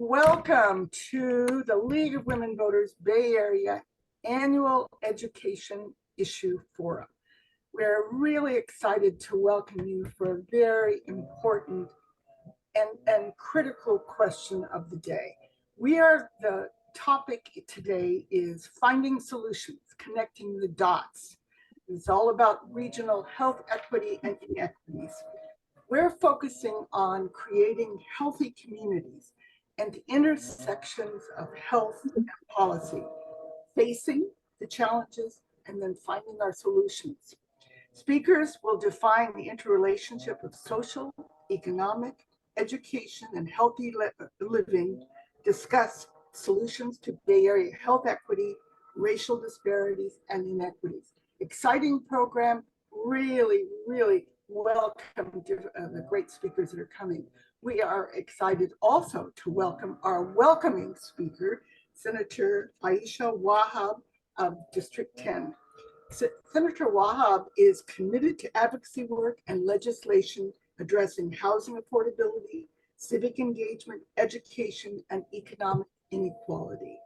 Welcome to the League of Women Voters Bay Area Annual Education Issue Forum. We're really excited to welcome you for a very important and critical question of the day. The topic today is finding solutions, connecting the dots. It's all about regional health equity and inequities. We're focusing on creating healthy communities and the intersections of health and policy, facing the challenges and then finding our solutions. Speakers will define the interrelationship of social, economic, education, and healthy living, discuss solutions to Bay Area health equity, racial disparities, and inequities. Exciting program, really welcome to the great speakers that are coming. We are excited also to welcome our welcoming speaker, Senator Aisha Wahab of District 10. Senator Wahab is committed to advocacy work and legislation addressing housing affordability, civic engagement, education, and economic inequality.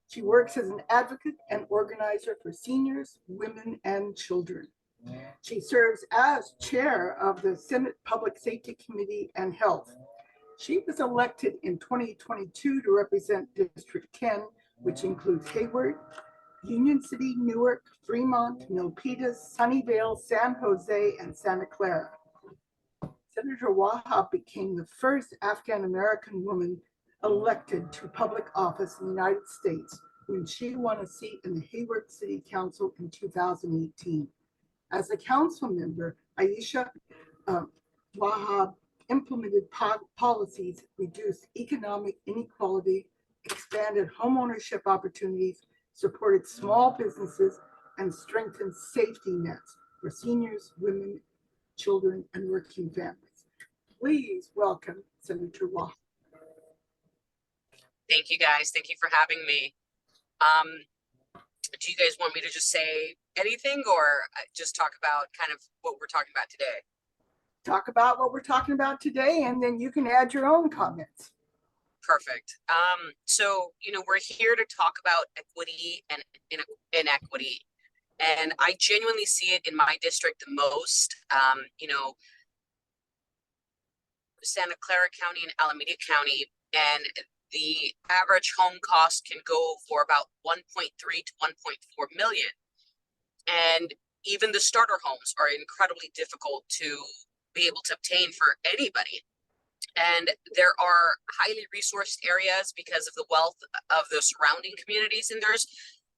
She works as an advocate and organizer for seniors, women, and children. She serves as chair of the Senate Public Safety Committee and Health. She was elected in 2022 to represent District 10, which includes Hayward, Union City, Newark, Fremont, Milpitas, Sunnyvale, San Jose, and Santa Clara. Senator Wahab became the first African-American woman elected to public office in the United States when she won a seat in the Hayward City Council in 2018. As a council member, Aisha Wahab implemented policies, reduced economic inequality, expanded homeownership opportunities, supported small businesses, and strengthened safety nets for seniors, women, children, and working families. Please welcome Senator Wahab. Thank you, guys. Thank you for having me. Do you guys want me to just say anything or just talk about kind of what we're talking about today? Talk about what we're talking about today, and then you can add your own comments. Perfect. So, we're here to talk about equity and inequity. And I genuinely see it in my district the most. Santa Clara County and Alameda County, and the average home cost can go for about 1.3 to 1.4 million. And even the starter homes are incredibly difficult to be able to obtain for anybody. And there are highly resourced areas because of the wealth of the surrounding communities, and there's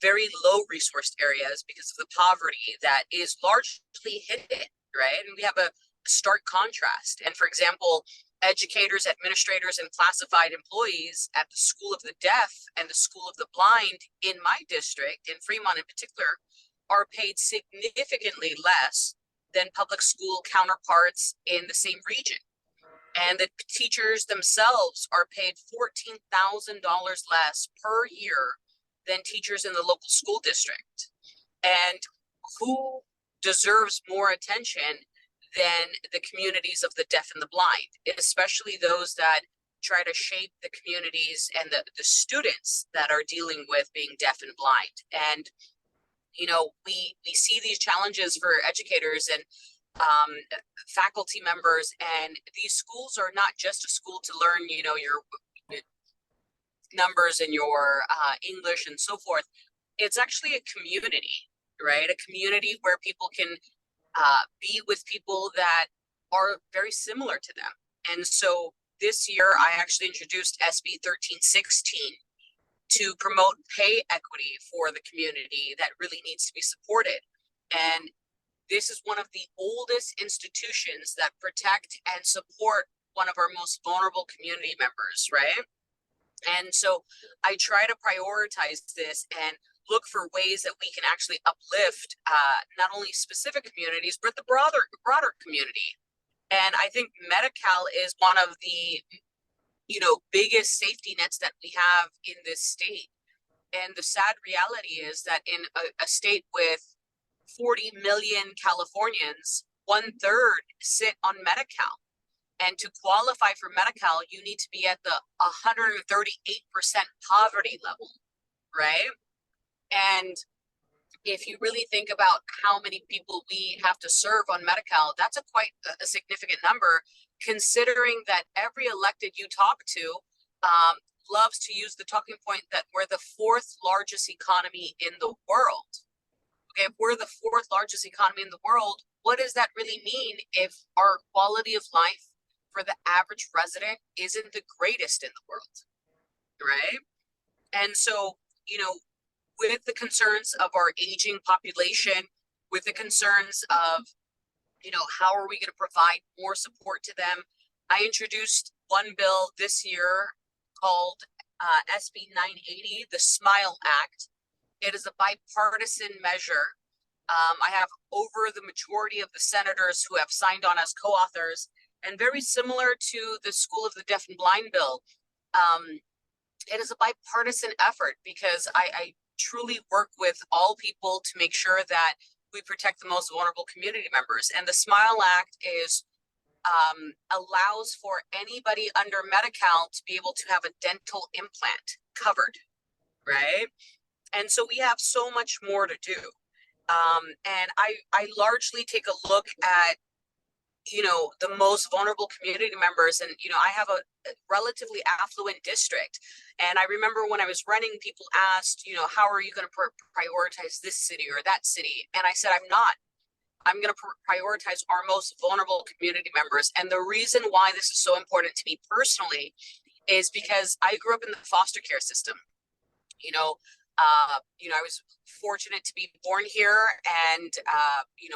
very low resourced areas because of the poverty that is largely hidden, right? And we have a stark contrast. And for example, educators, administrators, and classified employees at the School of the Deaf and the School of the Blind in my district, in Fremont in particular, are paid significantly less than public school counterparts in the same region. And the teachers themselves are paid $14,000 less per year than teachers in the local school district. And who deserves more attention than the communities of the deaf and the blind, especially those that try to shape the communities and the students that are dealing with being deaf and blind. And, we see these challenges for educators and faculty members, and these schools are not just a school to learn, your numbers and your English and so forth. It's actually a community, right? A community where people can be with people that are very similar to them. And so this year, I actually introduced SB 1316 to promote pay equity for the community that really needs to be supported. And this is one of the oldest institutions that protect and support one of our most vulnerable community members, right? And so I try to prioritize this and look for ways that we can actually uplift not only specific communities, but the broader community. And I think Medi-Cal is one of the biggest safety nets that we have in this state. And the sad reality is that in a state with 40 million Californians, 1/3 sit on Medi-Cal. And to qualify for Medi-Cal, you need to be at the 138% poverty level, right? And if you really think about how many people we have to serve on Medi-Cal, that's quite a significant number, considering that every elected you talk to loves to use the talking point that we're the fourth largest economy in the world. Okay, if we're the fourth largest economy in the world, what does that really mean if our quality of life for the average resident isn't the greatest in the world, right? And so, with the concerns of our aging population, with the concerns of, how are we going to provide more support to them, I introduced one bill this year called SB 980, the SMILE Act. It is a bipartisan measure. I have over the majority of the senators who have signed on as co-authors, and very similar to the School of the Deaf and Blind bill. It is a bipartisan effort because I truly work with all people to make sure that we protect the most vulnerable community members. And the SMILE Act is allows for anybody under Medi-Cal to be able to have a dental implant covered, right? And so we have so much more to do. And I largely take a look at, the most vulnerable community members. And, I have a relatively affluent district. And I remember when I was running, people asked, how are you going to prioritize this city or that city? And I said, I'm not. I'm going to prioritize our most vulnerable community members. And the reason why this is so important to me personally is because I grew up in the foster care system. I was fortunate to be born here, and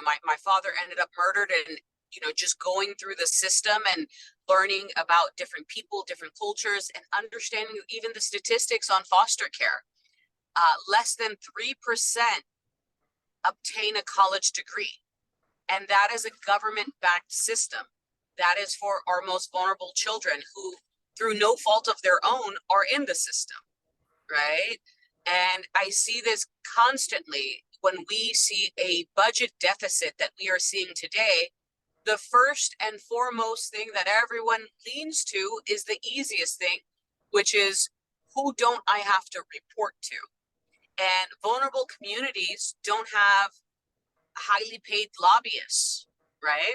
my father ended up murdered, and just going through the system and learning about different people, different cultures, and understanding even the statistics on foster care. Less than 3% obtain a college degree, and that is a government-backed system. That is for our most vulnerable children who, through no fault of their own, are in the system, right? And I see this constantly when we see a budget deficit that we are seeing today. The first and foremost thing that everyone leans to is the easiest thing, which is, who don't I have to report to? And vulnerable communities don't have highly paid lobbyists, right?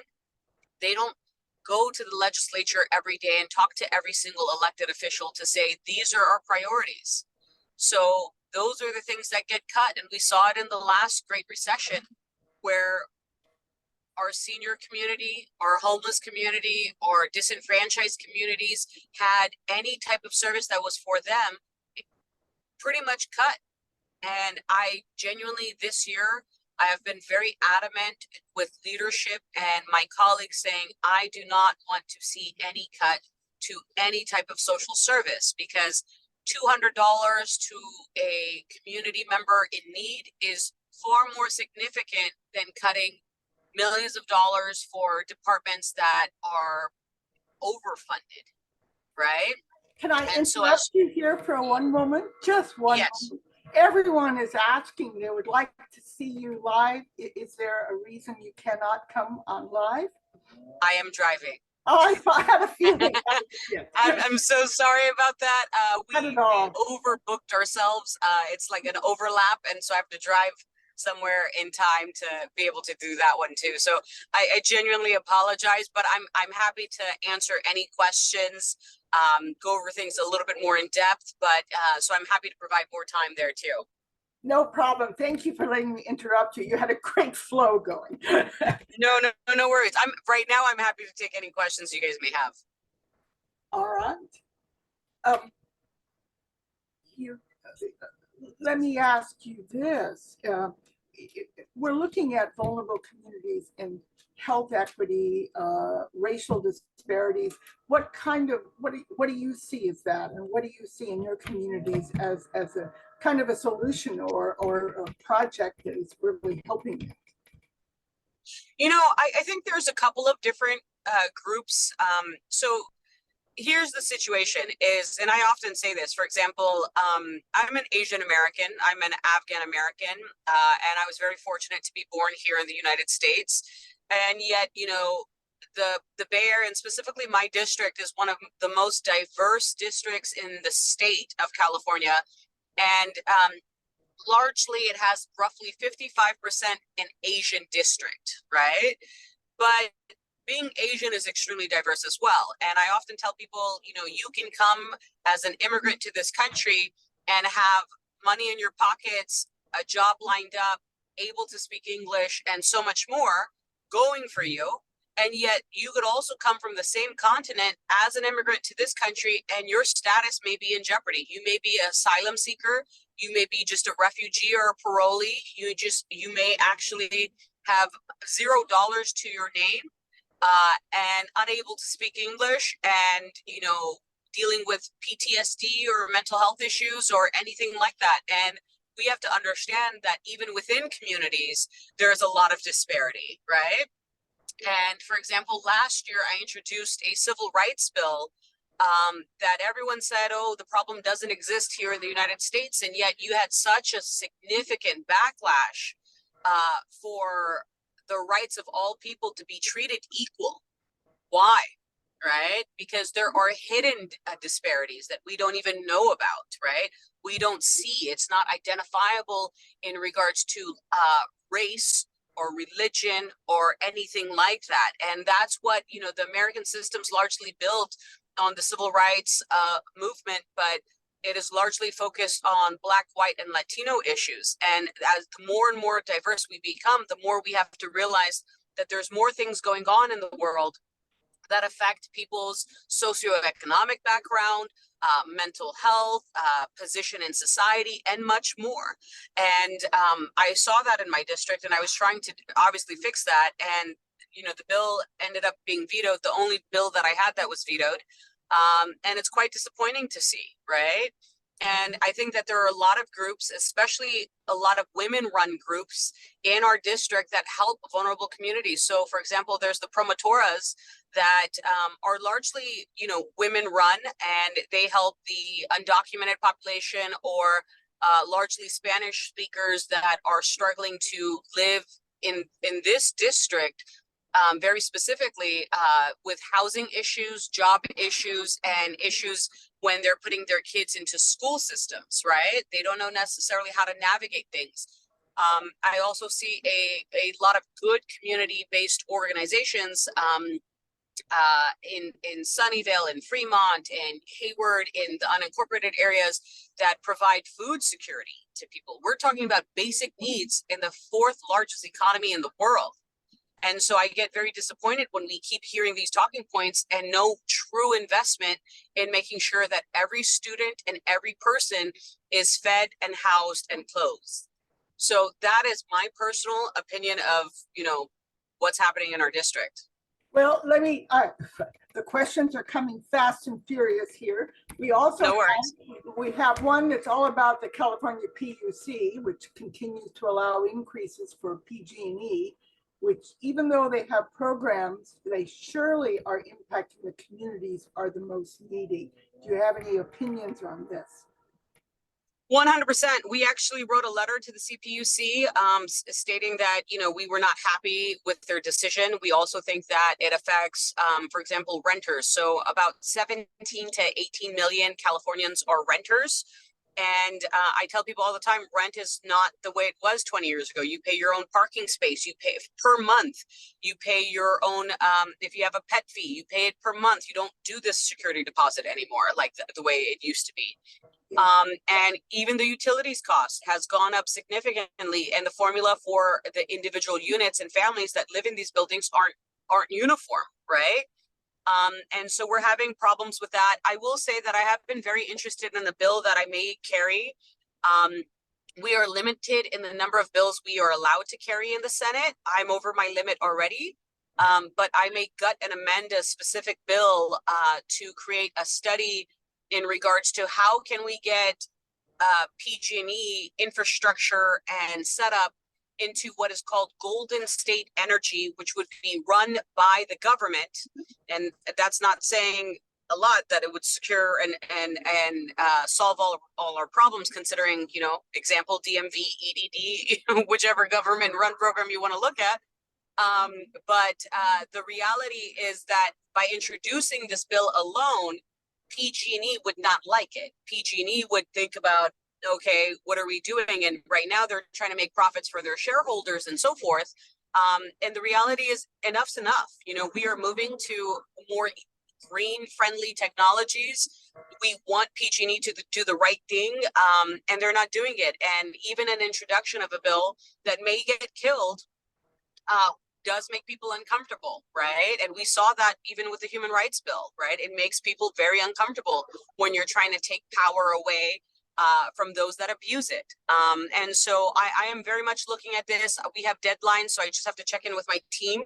They don't go to the legislature every day and talk to every single elected official to say, these are our priorities. So those are the things that get cut. And we saw it in the last Great Recession, where our senior community, our homeless community, or disenfranchised communities had any type of service that was for them pretty much cut. And I genuinely, this year, I have been very adamant with leadership and my colleagues saying, I do not want to see any cut to any type of social service, because $200 to a community member in need is far more significant than cutting millions of dollars for departments that are overfunded, right? Can I interrupt you here for one moment? Just one moment. Everyone is asking, they would like to see you live. Is there a reason you cannot come on live? I am driving. Oh, I had a feeling. I'm so sorry about that. We overbooked ourselves. It's like an overlap, and so I have to drive somewhere in time to be able to do that one too. So I genuinely apologize, but I'm happy to answer any questions, go over things a little bit more in depth, but so I'm happy to provide more time there too. No problem. Thank you for letting me interrupt you. You had a great flow going. No worries. Right now I'm happy to take any questions you guys may have. All right. Let me ask you this. We're looking at vulnerable communities and health equity, racial disparities. What do you see as that, and what do you see in your communities as a kind of a solution or a project that is really helping you? I think there's a couple of different groups. So here's the situation is, and I often say this, for example, I'm an Asian American, I'm an Afghan American, and I was very fortunate to be born here in the United States. And yet, the Bay Area, and specifically my district, is one of the most diverse districts in the state of California. And largely it has roughly 55% an Asian district, right? But being Asian is extremely diverse as well. And I often tell people, you know, you can come as an immigrant to this country and have money in your pockets, a job lined up, able to speak English, and so much more going for you. And yet you could also come from the same continent as an immigrant to this country, and your status may be in jeopardy. You may be an asylum seeker. You may be just a refugee or a parolee. You may actually have $0 to your name, and unable to speak English, and, you know, dealing with PTSD or mental health issues or anything like that. And we have to understand that even within communities, there's a lot of disparity, right? And for example, last year I introduced a civil rights bill that everyone said, oh, the problem doesn't exist here in the United States. And yet you had such a significant backlash for the rights of all people to be treated equal. Why? Right? Because there are hidden disparities that we don't even know about, right? We don't see. It's not identifiable in regards to race or religion or anything like that. And that's what, you know, the American system's largely built on the civil rights movement, but it is largely focused on Black, white, and Latino issues. And as the more and more diverse we become, the more we have to realize that there's more things going on in the world that affect people's socioeconomic background, mental health, position in society, and much more. And I saw that in my district, and I was trying to obviously fix that. And, you know, the bill ended up being vetoed, the only bill that I had that was vetoed. And it's quite disappointing to see, right? And I think that there are a lot of groups, especially a lot of women-run groups in our district, that help vulnerable communities. So, for example, there's the promotoras that are largely, you know, women-run, and they help the undocumented population or largely Spanish speakers that are struggling to live in this district. Very specifically with housing issues, job issues, and issues when they're putting their kids into school systems, right? They don't know necessarily how to navigate things. I also see a lot of good community-based organizations in Sunnyvale, in Fremont, and Hayward, in the unincorporated areas that provide food security to people. We're talking about basic needs in the fourth largest economy in the world. And so I get very disappointed when we keep hearing these talking points and no true investment in making sure that every student and every person is fed and housed and clothed. So that is my personal opinion of, you know, what's happening in our district. Well, let me, the questions are coming fast and furious here. We also we have one that's all about the California PUC, which continues to allow increases for PG&E, which, even though they have programs, they surely are impacting the communities are the most needy. Do you have any opinions on this? 100%. We actually wrote a letter to the CPUC stating that, you know, we were not happy with their decision. We also think that it affects, for example, renters. So about 17 to 18 million Californians are renters. And I tell people all the time, rent is not the way it was 20 years ago. You pay your own parking space, you pay per month, you pay your own, if you have a pet fee, you pay it per month. You don't do this security deposit anymore like the way it used to be. And even the utilities cost has gone up significantly, and the formula for the individual units and families that live in these buildings aren't uniform, right? And so we're having problems with that. I will say that I have been very interested in the bill that I may carry. We are limited in the number of bills we are allowed to carry in the Senate. I'm over my limit already, but I may gut and amend a specific bill to create a study in regards to how can we get PG&E infrastructure and setup into what is called Golden State Energy, which would be run by the government. And that's not saying a lot that it would secure and solve all our problems, considering, you know, example, DMV, EDD, whichever government run program you want to look at. The reality is that by introducing this bill alone, PG&E would not like it. PG&E would think about, okay, what are we doing? And right now they're trying to make profits for their shareholders and so forth. And the reality is enough's enough. You know, we are moving to more green friendly technologies. We want PG&E to do the right thing, and they're not doing it. And even an introduction of a bill that may get killed does make people uncomfortable, right? And we saw that even with the human rights bill, right? It makes people very uncomfortable when you're trying to take power away from those that abuse it. And so I am very much looking at this. We have deadlines, so I just have to check in with my team.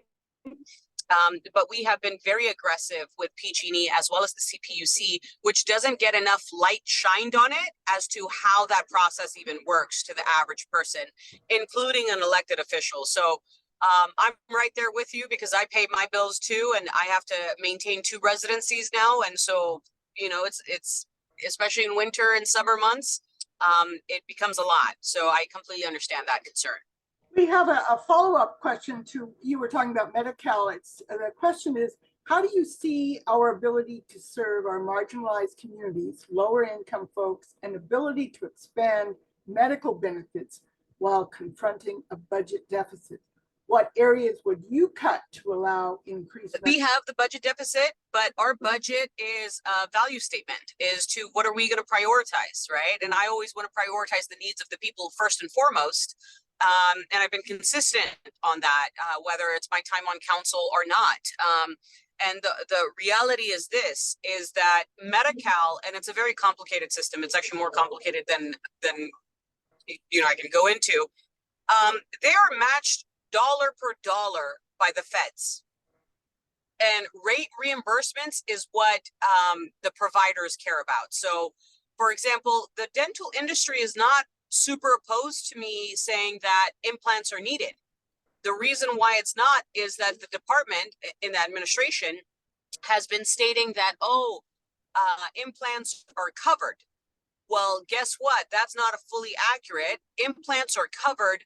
But we have been very aggressive with PG&E as well as the CPUC, which doesn't get enough light shined on it as to how that process even works to the average person, including an elected official. So I'm right there with you because I pay my bills too, and I have to maintain 2 residencies now. And so, you know, it's especially in winter and summer months, it becomes a lot. So I completely understand that concern. We have a follow-up question to, you were talking about Medi-Cal. The question is, how do you see our ability to serve our marginalized communities, lower income folks, and ability to expand medical benefits while confronting a budget deficit? What areas would you cut to allow increased? We have the budget deficit, but our budget is a value statement as to what are we going to prioritize, right? And I always want to prioritize the needs of the people first and foremost. And I've been consistent on that, whether it's my time on council or not. And the reality is this, is that Medi-Cal, and it's a very complicated system. It's actually more complicated than you know I can go into. They are matched dollar per dollar by the feds. And rate reimbursements is what the providers care about. So, for example, the dental industry is not super opposed to me saying that implants are needed. The reason why it's not is that the department in the administration has been stating that, implants are covered. Well, guess what? That's not fully accurate. Implants are covered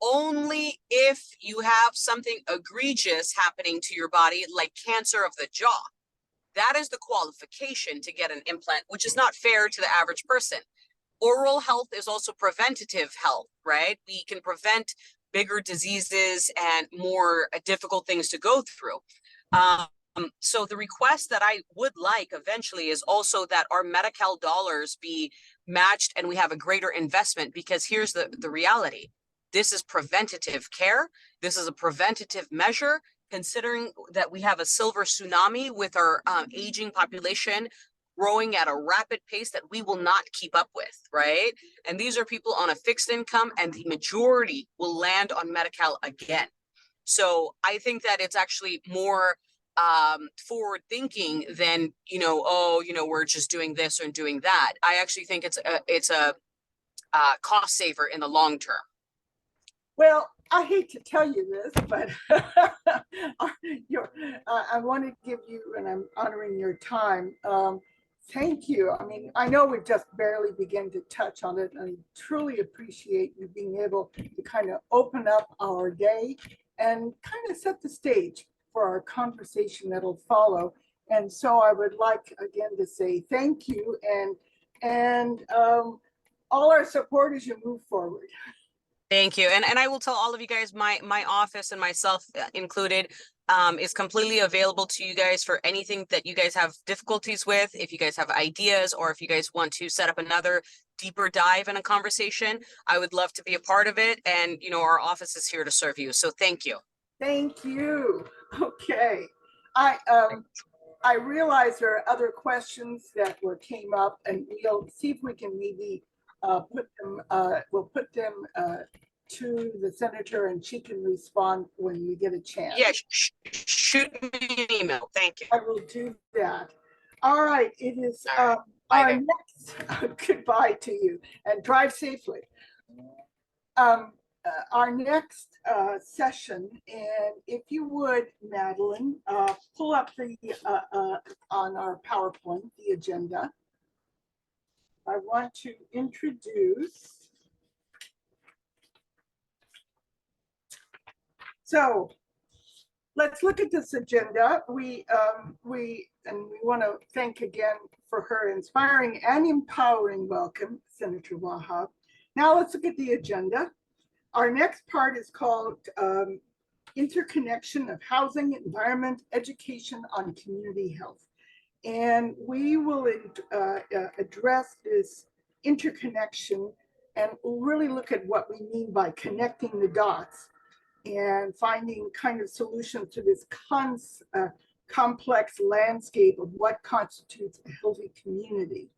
only if you have something egregious happening to your body, like cancer of the jaw. That is the qualification to get an implant, which is not fair to the average person. Oral health is also preventative health, right? We can prevent bigger diseases and more difficult things to go through. So the request that I would like eventually is also that our Medi-Cal dollars be matched and we have a greater investment, because here's the reality. This is preventative care. This is a preventative measure, considering that we have a silver tsunami with our aging population growing at a rapid pace that we will not keep up with, right? And these are people on a fixed income, and the majority will land on Medi-Cal again. So I think that it's actually more forward thinking than, we're just doing this or doing that. I actually think it's a cost saver in the long term. Well, I hate to tell you this, but I want to give you, and I'm honoring your time. Thank you. I mean, I know we've just barely begun to touch on it, and I truly appreciate you being able to kind of open up our day and kind of set the stage for our conversation that'll follow. And so I would like again to say thank you and all our support as you move forward. Thank you. And I will tell all of you guys, my office and myself included is completely available to you guys for anything that you guys have difficulties with. If you guys have ideas, or if you guys want to set up another deeper dive in a conversation, I would love to be a part of it. And, our office is here to serve you. So thank you. Thank you. Okay. I realize there are other questions that came up, and we'll see if we can maybe we'll put them to the senator, and she can respond when we get a chance. Yeah, shoot me an email. Thank you. I will do that. All right. It is our next goodbye to you, and drive safely. Our next session, and if you would, Madeline, pull up the on our PowerPoint the agenda. I want to introduce. So let's look at this agenda. We want to thank again for her inspiring and empowering welcome, Senator Wahab. Now let's look at the agenda. Our next part is called Interconnection of Housing, Environment, Education on Community Health. And we will address this interconnection and really look at what we mean by connecting the dots and finding kind of solutions to this complex landscape of what constitutes a healthy community.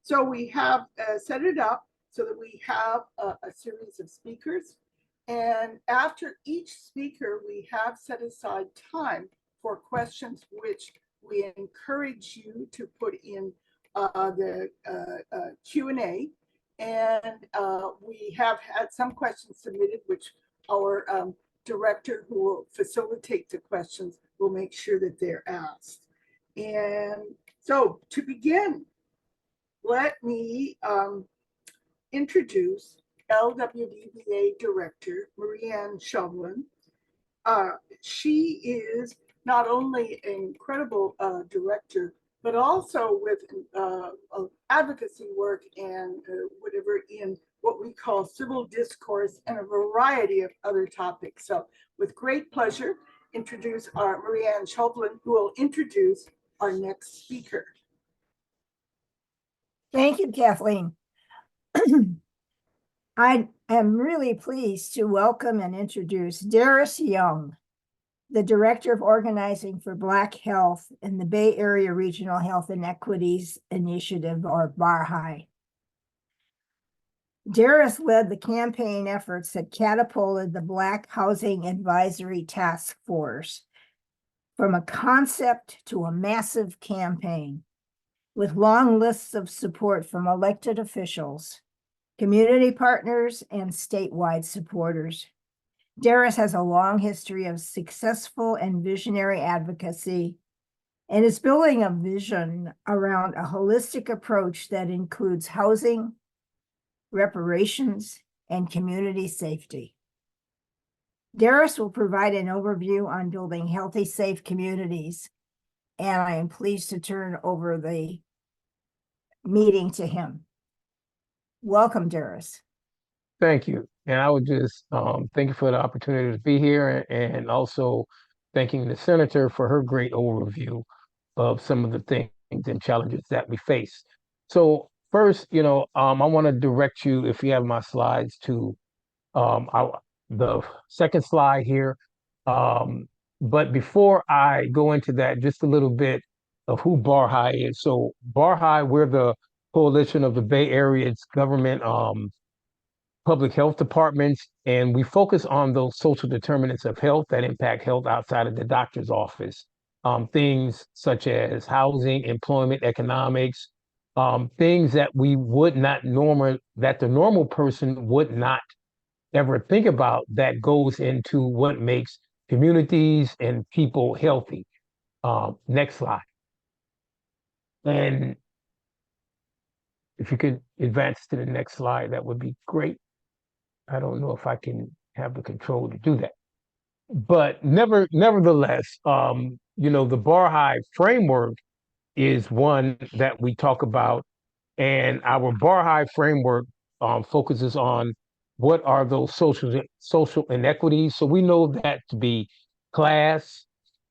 So we have set it up so that we have a series of speakers. And after each speaker, we have set aside time for questions, which we encourage you to put in the Q&A. And we have had some questions submitted, which our director who will facilitate the questions will make sure that they're asked. And so to begin, let me introduce LWVA Director Marianne Chauvelin. She is not only an incredible director, but also with advocacy work and whatever in what we call civil discourse and a variety of other topics. So with great pleasure, introduce our Marianne Chauvelin, who will introduce our next speaker. Thank you, Kathleen. I am really pleased to welcome and introduce Darius Young, the Director of Organizing for Black Health in the Bay Area Regional Health Inequities Initiative, or BARHI. Darius led the campaign efforts that catapulted the Black Housing Advisory Task Force from a concept to a massive campaign, with long lists of support from elected officials, community partners, and statewide supporters. Darius has a long history of successful and visionary advocacy and is building a vision around a holistic approach that includes housing, reparations, and community safety. Darius will provide an overview on building healthy, safe communities, and I am pleased to turn over the meeting to him. Welcome, Darius. Thank you. And I would just thank you for the opportunity to be here, and also thanking the Senator for her great overview of some of the things and challenges that we face. So first, I want to direct you, if you have my slides, to the second slide here. But before I go into that, just a little bit of who BARHI is. So BARHI, we're the coalition of the Bay Area's government public health departments, and we focus on those social determinants of health that impact health outside of the doctor's office. Things such as housing, employment, economics, things that we would not that the normal person would not ever think about, that goes into what makes communities and people healthy. Next slide. And if you could advance to the next slide, that would be great. I don't know if I can have the control to do that. But nevertheless, the BARHI framework is one that we talk about, and our BARHI framework focuses on what are those social inequities. So we know that to be class,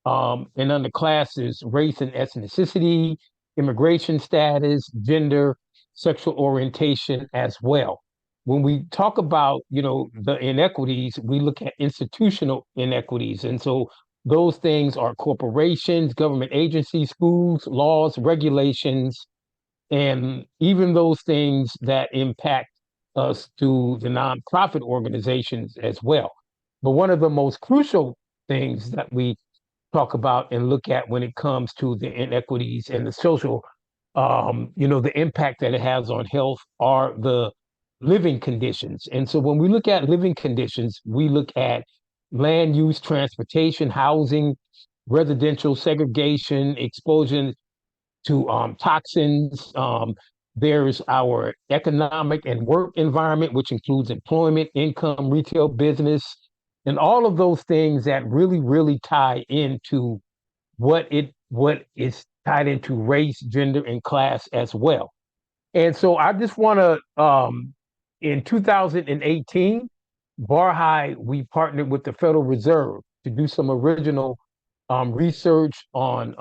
and under class is race and ethnicity, immigration status, gender, sexual orientation as well. When we talk about, the inequities, we look at institutional inequities. And so those things are corporations, government agencies, schools, laws, regulations, and even those things that impact us through the nonprofit organizations as well. But one of the most crucial things that we talk about and look at when it comes to the inequities and the social, the impact that it has on health are the living conditions. And so when we look at living conditions, we look at land use, transportation, housing, residential segregation, exposure to toxins. There's our economic and work environment, which includes employment, income, retail business, and all of those things that really tie into what is tied into race, gender, and class as well. And so I just want to, in 2018, Bar High, we partnered with the Federal Reserve to do some original research on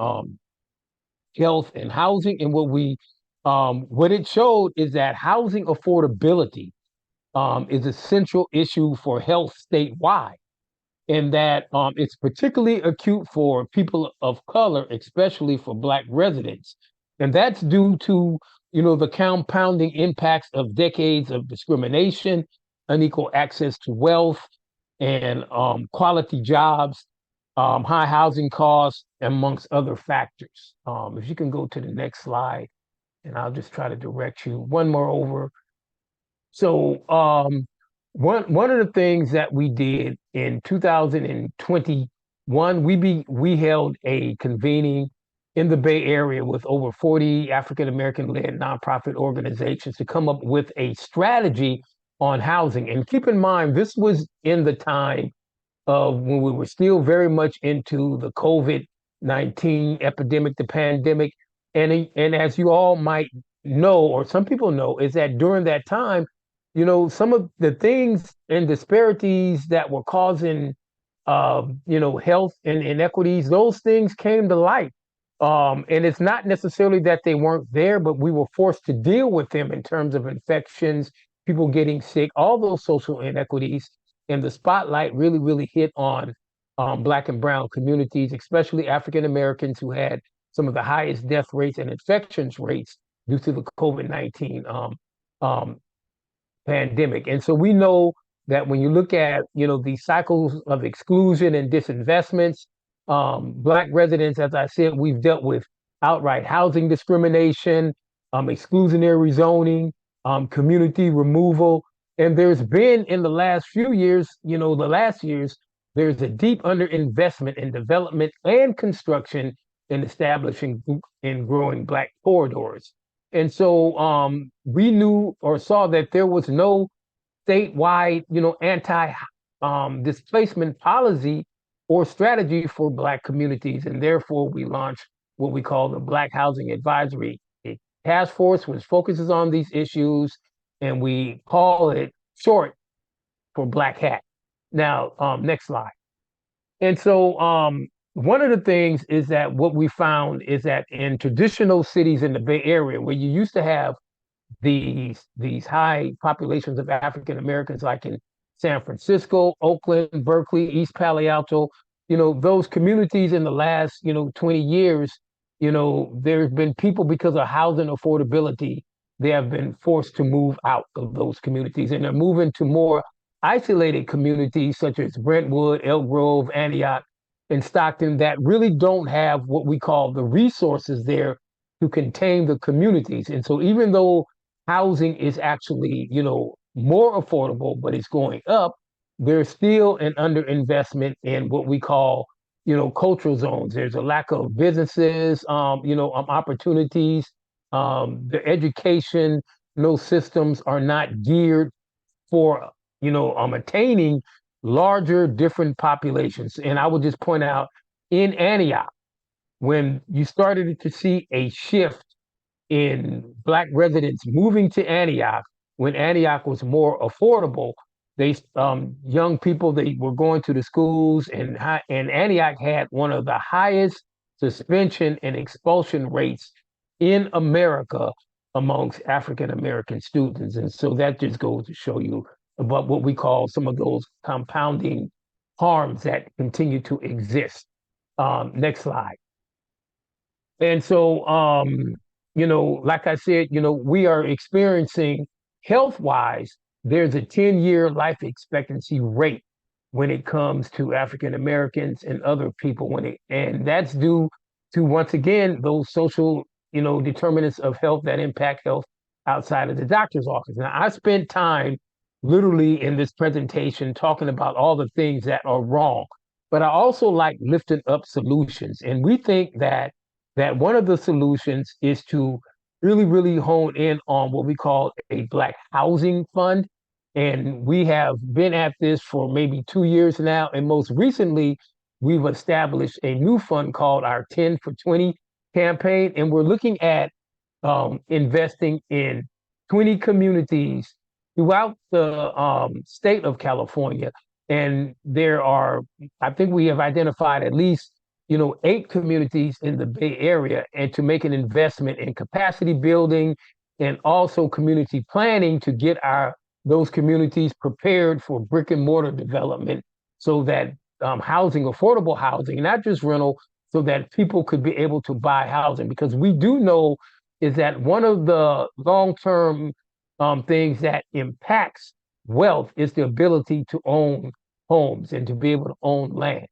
health and housing. And what it showed is that housing affordability is a central issue for health statewide, and that it's particularly acute for people of color, especially for Black residents. And that's due to, the compounding impacts of decades of discrimination, unequal access to wealth, and quality jobs, high housing costs, amongst other factors. If you can go to the next slide, and I'll just try to direct you one more over. So one of the things that we did in 2021, we held a convening in the Bay Area with over 40 African American led nonprofit organizations to come up with a strategy on housing. And keep in mind, this was in the time of when we were still very much into the COVID-19 epidemic, the pandemic. And as you all might know, or some people know, is that during that time, some of the things and disparities that were causing, health and inequities, those things came to light. And it's not necessarily that they weren't there, but we were forced to deal with them in terms of infections, people getting sick, all those social inequities. And the spotlight really hit on Black and brown communities, especially African Americans, who had some of the highest death rates and infections rates due to the COVID-19 pandemic. And so we know that when you look at, these cycles of exclusion and disinvestments, Black residents, as I said, we've dealt with outright housing discrimination, exclusionary zoning, community removal. And there's been in the last few years, there's a deep underinvestment in development and construction in establishing and growing Black corridors. And so we knew or saw that there was no statewide, anti-displacement policy or strategy for Black communities. And therefore, we launched what we call the Black Housing Advisory Task Force, which focuses on these issues, and we call it short for Black Hat. Now, next slide. And so one of the things is that what we found is that in traditional cities in the Bay Area, where you used to have these high populations of African Americans, like in San Francisco, Oakland, Berkeley, East Palo Alto, those communities in the last, 20 years, there's been people, because of housing affordability, they have been forced to move out of those communities, and they're moving to more isolated communities such as Brentwood, Elk Grove, Antioch, and Stockton, that really don't have what we call the resources there to contain the communities. And so even though housing is actually, more affordable, but it's going up, there's still an underinvestment in what we call, cultural zones. There's a lack of businesses, opportunities. The education, systems are not geared for, attaining larger, different populations. And I would just point out, in Antioch, when you started to see a shift in Black residents moving to Antioch, when Antioch was more affordable, they young people, they were going to the schools, and Antioch had one of the highest suspension and expulsion rates in America amongst African American students. And so that just goes to show you about what we call some of those compounding harms that continue to exist. Next slide. And so, like I said, we are experiencing health-wise, there's a 10-year life expectancy rate when it comes to African Americans and other people, and that's due to, once again, those social, determinants of health that impact health outside of the doctor's office. Now, I spent time literally in this presentation talking about all the things that are wrong, but I also like lifting up solutions. And we think that one of the solutions is to really hone in on what we call a Black housing fund. And we have been at this for maybe 2 years now. And most recently, we've established a new fund called our 10 for 20 campaign. And we're looking at investing in 20 communities throughout the state of California. And there are, I think we have identified at least, 8 communities in the Bay Area, and to make an investment in capacity building and also community planning to get those communities prepared for brick and mortar development, so that housing, affordable housing, not just rental, so that people could be able to buy housing. Because we do know is that one of the long-term things that impacts wealth is the ability to own homes and to be able to own land.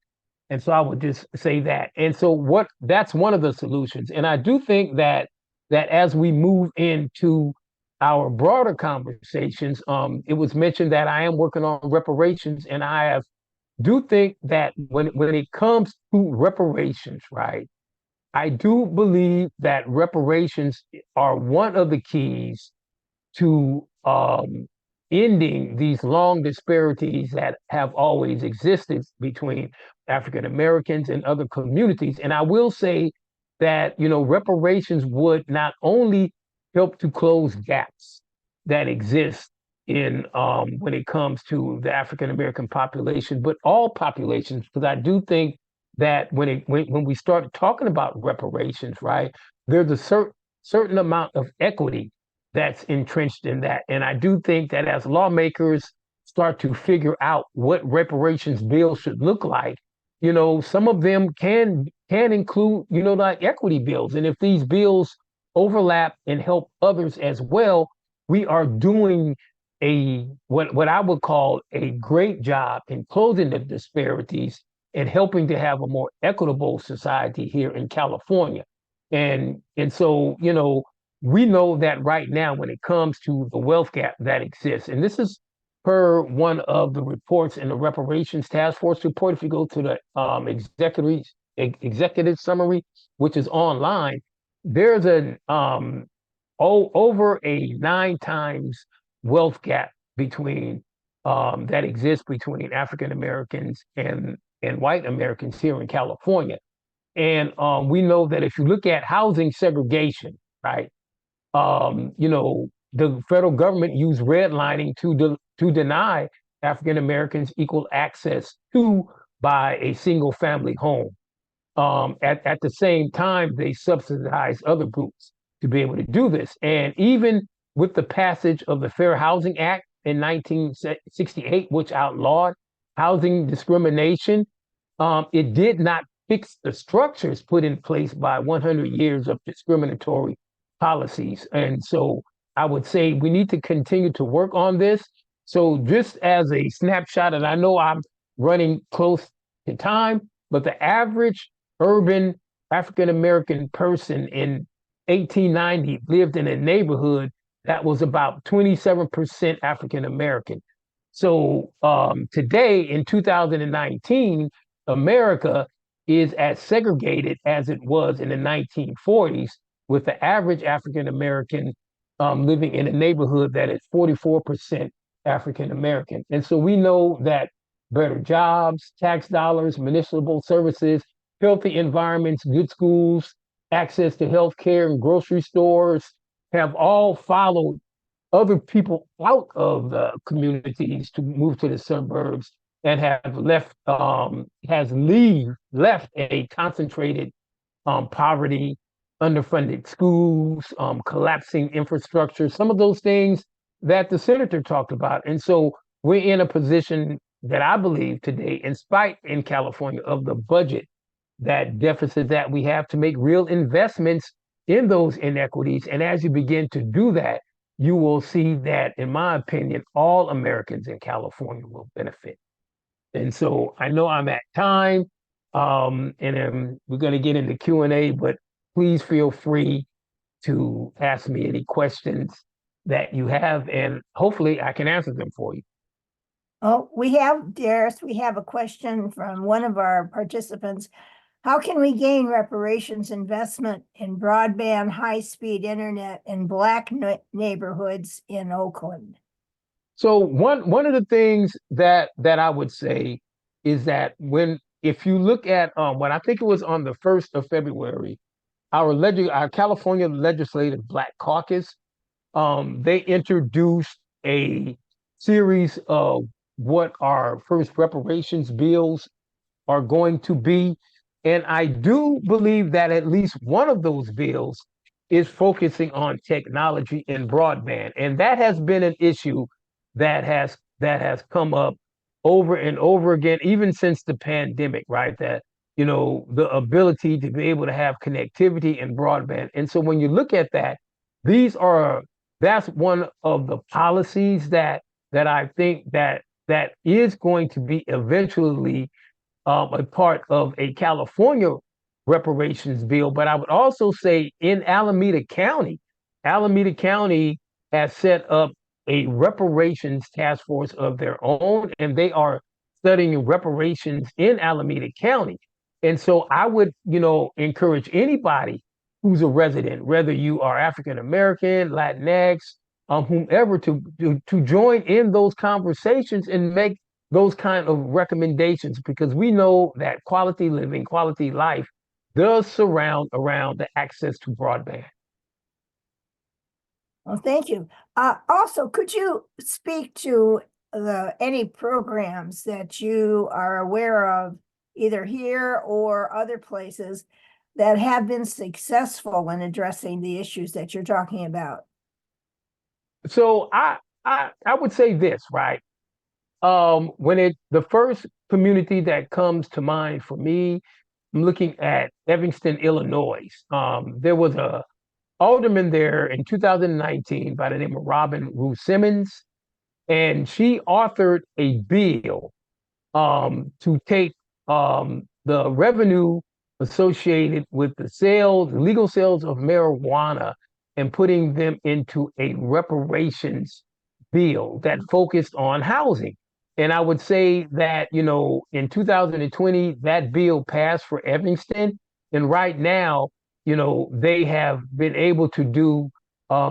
And so I would just say that. And so that's one of the solutions. And I do think that as we move into our broader conversations, it was mentioned that I am working on reparations, and do think that when it comes to reparations, right, I do believe that reparations are one of the keys to ending these long disparities that have always existed between African Americans and other communities. And I will say that, reparations would not only help to close gaps that exist in when it comes to the African American population, but all populations, because I do think that when we start talking about reparations, right, there's a certain amount of equity that's entrenched in that. And I do think that as lawmakers start to figure out what reparations bills should look like, some of them can include, like equity bills. And if these bills overlap and help others as well, we are doing what I would call a great job in closing the disparities and helping to have a more equitable society here in California. And so, we know that right now when it comes to the wealth gap that exists, and this is per one of the reports in the reparations task force report, if you go to the executive summary, which is online, there's over a 9 times wealth gap between that exists between African Americans and white Americans here in California. And we know that if you look at housing segregation, right, the federal government used redlining to deny African Americans equal access to buy a single family home. At the same time, they subsidize other groups to be able to do this. And even with the passage of the Fair Housing Act in 1968, which outlawed housing discrimination, it did not fix the structures put in place by 100 years of discriminatory policies. And so I would say we need to continue to work on this. So just as a snapshot, and I know I'm running close to time, but the average urban African-American person in 1890 lived in a neighborhood that was about 27% African-American. So today in 2019, America is as segregated as it was in the 1940s, with the average African-American living in a neighborhood that is 44% African-American. And so we know that better jobs, tax dollars, municipal services, healthy environments, good schools, access to health care and grocery stores have all followed other people out of the communities to move to the suburbs, and have left a concentrated poverty, underfunded schools, collapsing infrastructure, some of those things that the senator talked about. And so we're in a position that I believe today, in spite in California of the budget, that deficit that we have, to make real investments in those inequities. And as you begin to do that, you will see that, in my opinion, all Americans in California will benefit. And so I know I'm at time, and we're going to get into Q&A, but please feel free to ask me any questions that you have, and hopefully I can answer them for you. Oh, Darius, we have a question from one of our participants. How can we gain reparations investment in broadband high-speed internet in Black neighborhoods in Oakland? So one of the things that I would say is that if you look at when I think it was on the 1st of February, our California Legislative Black Caucus, they introduced a series of what our first reparations bills are going to be. And I do believe that at least one of those bills is focusing on technology and broadband. And that has been an issue that has come up over and over again, even since the pandemic, right? That, the ability to be able to have connectivity and broadband. And so when you look at that, that's one of the policies that I think that is going to be eventually a part of a California reparations bill. But I would also say in Alameda County has set up a reparations task force of their own, and they are studying reparations in Alameda County. And so I would, encourage anybody who's a resident, whether you are African American, Latinx, whomever, to join in those conversations and make those kind of recommendations, because we know that quality living, quality life does surround around the access to broadband. Well, thank you. Also, could you speak to any programs that you are aware of, either here or other places, that have been successful in addressing the issues that you're talking about? So I would say this, right? The first community that comes to mind for me, I'm looking at Evanston, Illinois. There was a alderman there in 2019 by the name of Robin Rue Simmons, and she authored a bill to take the revenue associated with the legal sales of marijuana, and putting them into a reparations bill that focused on housing. And I would say that, in 2020, that bill passed for Evanston. And right now, they have been able to do,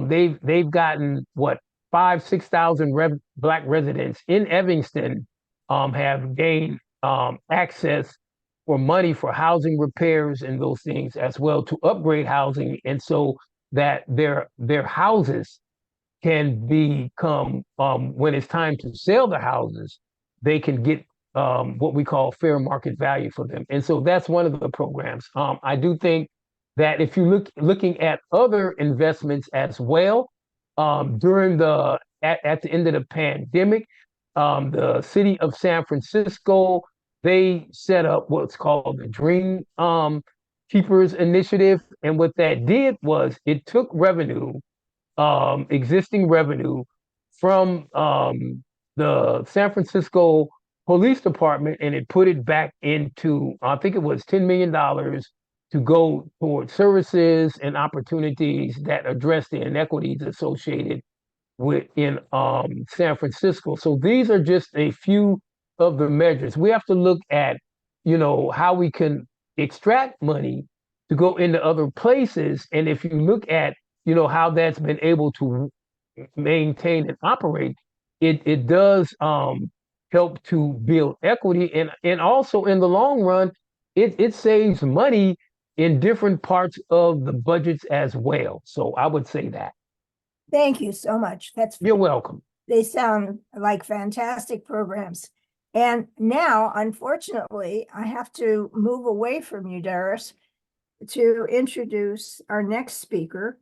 they've gotten what, 6,000 Black residents in Evanston have gained access for money for housing repairs and those things as well, to upgrade housing. And so that their houses can become, when it's time to sell the houses, they can get what we call fair market value for them. And so that's one of the programs. I do think that if you looking at other investments as well, at the end of the pandemic, the city of San Francisco, they set up what's called the Dream Keepers Initiative. And what that did was it took existing revenue from the San Francisco Police Department, and it put it back into, I think it was $10 million to go toward services and opportunities that address the inequities associated in San Francisco. So these are just a few of the measures. We have to look at, how we can extract money to go into other places. And if you look at, how that's been able to maintain and operate, it does help to build equity, and also in the long run, it saves money in different parts of the budgets as well. So I would say that. Thank you so much. You're welcome. They sound like fantastic programs. And now, unfortunately, I have to move away from you, Darius, to introduce our next speaker,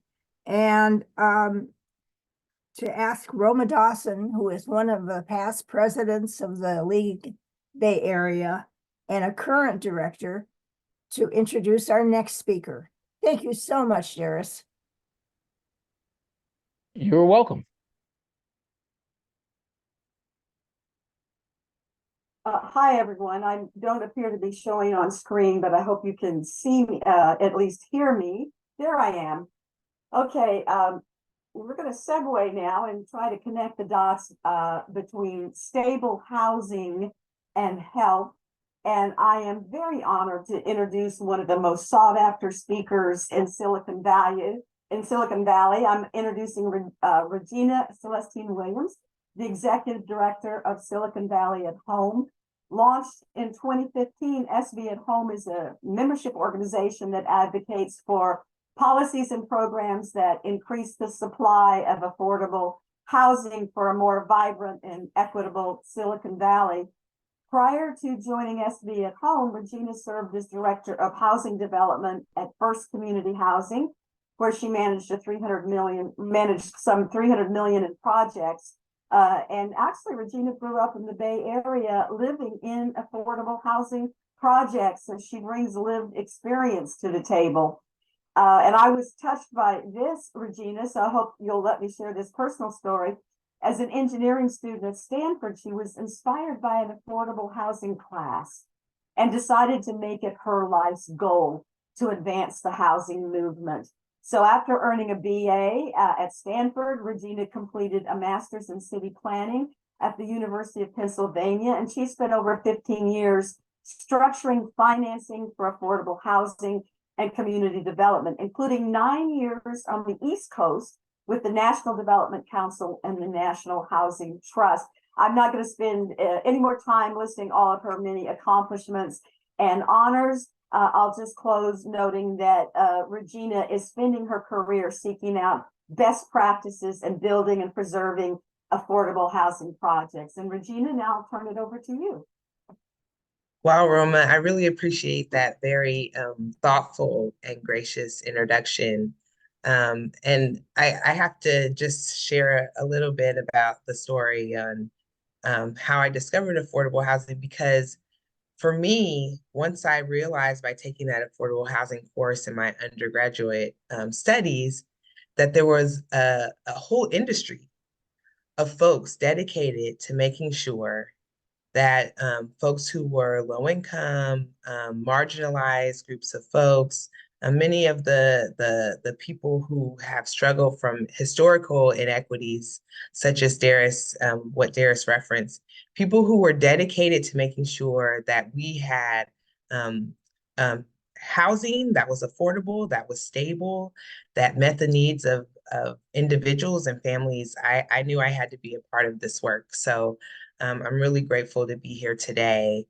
and to ask Roma Dawson, who is one of the past presidents of the League Bay Area and a current director, to introduce our next speaker. Thank you so much, Darius. You're welcome. Hi, everyone. I don't appear to be showing on screen, but I hope you can see me, at least hear me. There I am. Okay, we're going to segue now and try to connect the dots between stable housing and health. And I am very honored to introduce one of the most sought after speakers in Silicon Valley. I'm introducing Regina Celestine Williams. the executive director of Silicon Valley at Home. Launched in 2015, SV at Home is a membership organization that advocates for policies and programs that increase the supply of affordable housing for a more vibrant and equitable Silicon Valley. Prior to joining SV at Home, Regina served as director of housing development at First Community Housing, where she managed some 300 million in projects. And actually, Regina grew up in the Bay Area, living in affordable housing projects, so she brings lived experience to the table. And I was touched by this, Regina, so I hope you'll let me share this personal story. As an engineering student at Stanford, she was inspired by an affordable housing class and decided to make it her life's goal to advance the housing movement. So after earning a BA at Stanford, Regina completed a master's in city planning at the University of Pennsylvania, and she spent over 15 years structuring financing for affordable housing and community development, including 9 years on the East Coast with the National Development Council and the National Housing Trust. I'm not going to spend any more time listing all of her many accomplishments and honors. I'll just close noting that Regina is spending her career seeking out best practices and building and preserving affordable housing projects. And Regina, now I'll turn it over to you. Wow, Roma, I really appreciate that very thoughtful and gracious introduction. And I have to just share a little bit about the story on how I discovered affordable housing, because for me, once I realized by taking that affordable housing course in my undergraduate studies, that there was a whole industry of folks dedicated to making sure that folks who were low income, marginalized groups of folks, many of the people who have struggled from historical inequities, such as what Darius referenced, people who were dedicated to making sure that we had housing that was affordable, that was stable, that met the needs of individuals and families. I knew I had to be a part of this work. So I'm really grateful to be here today,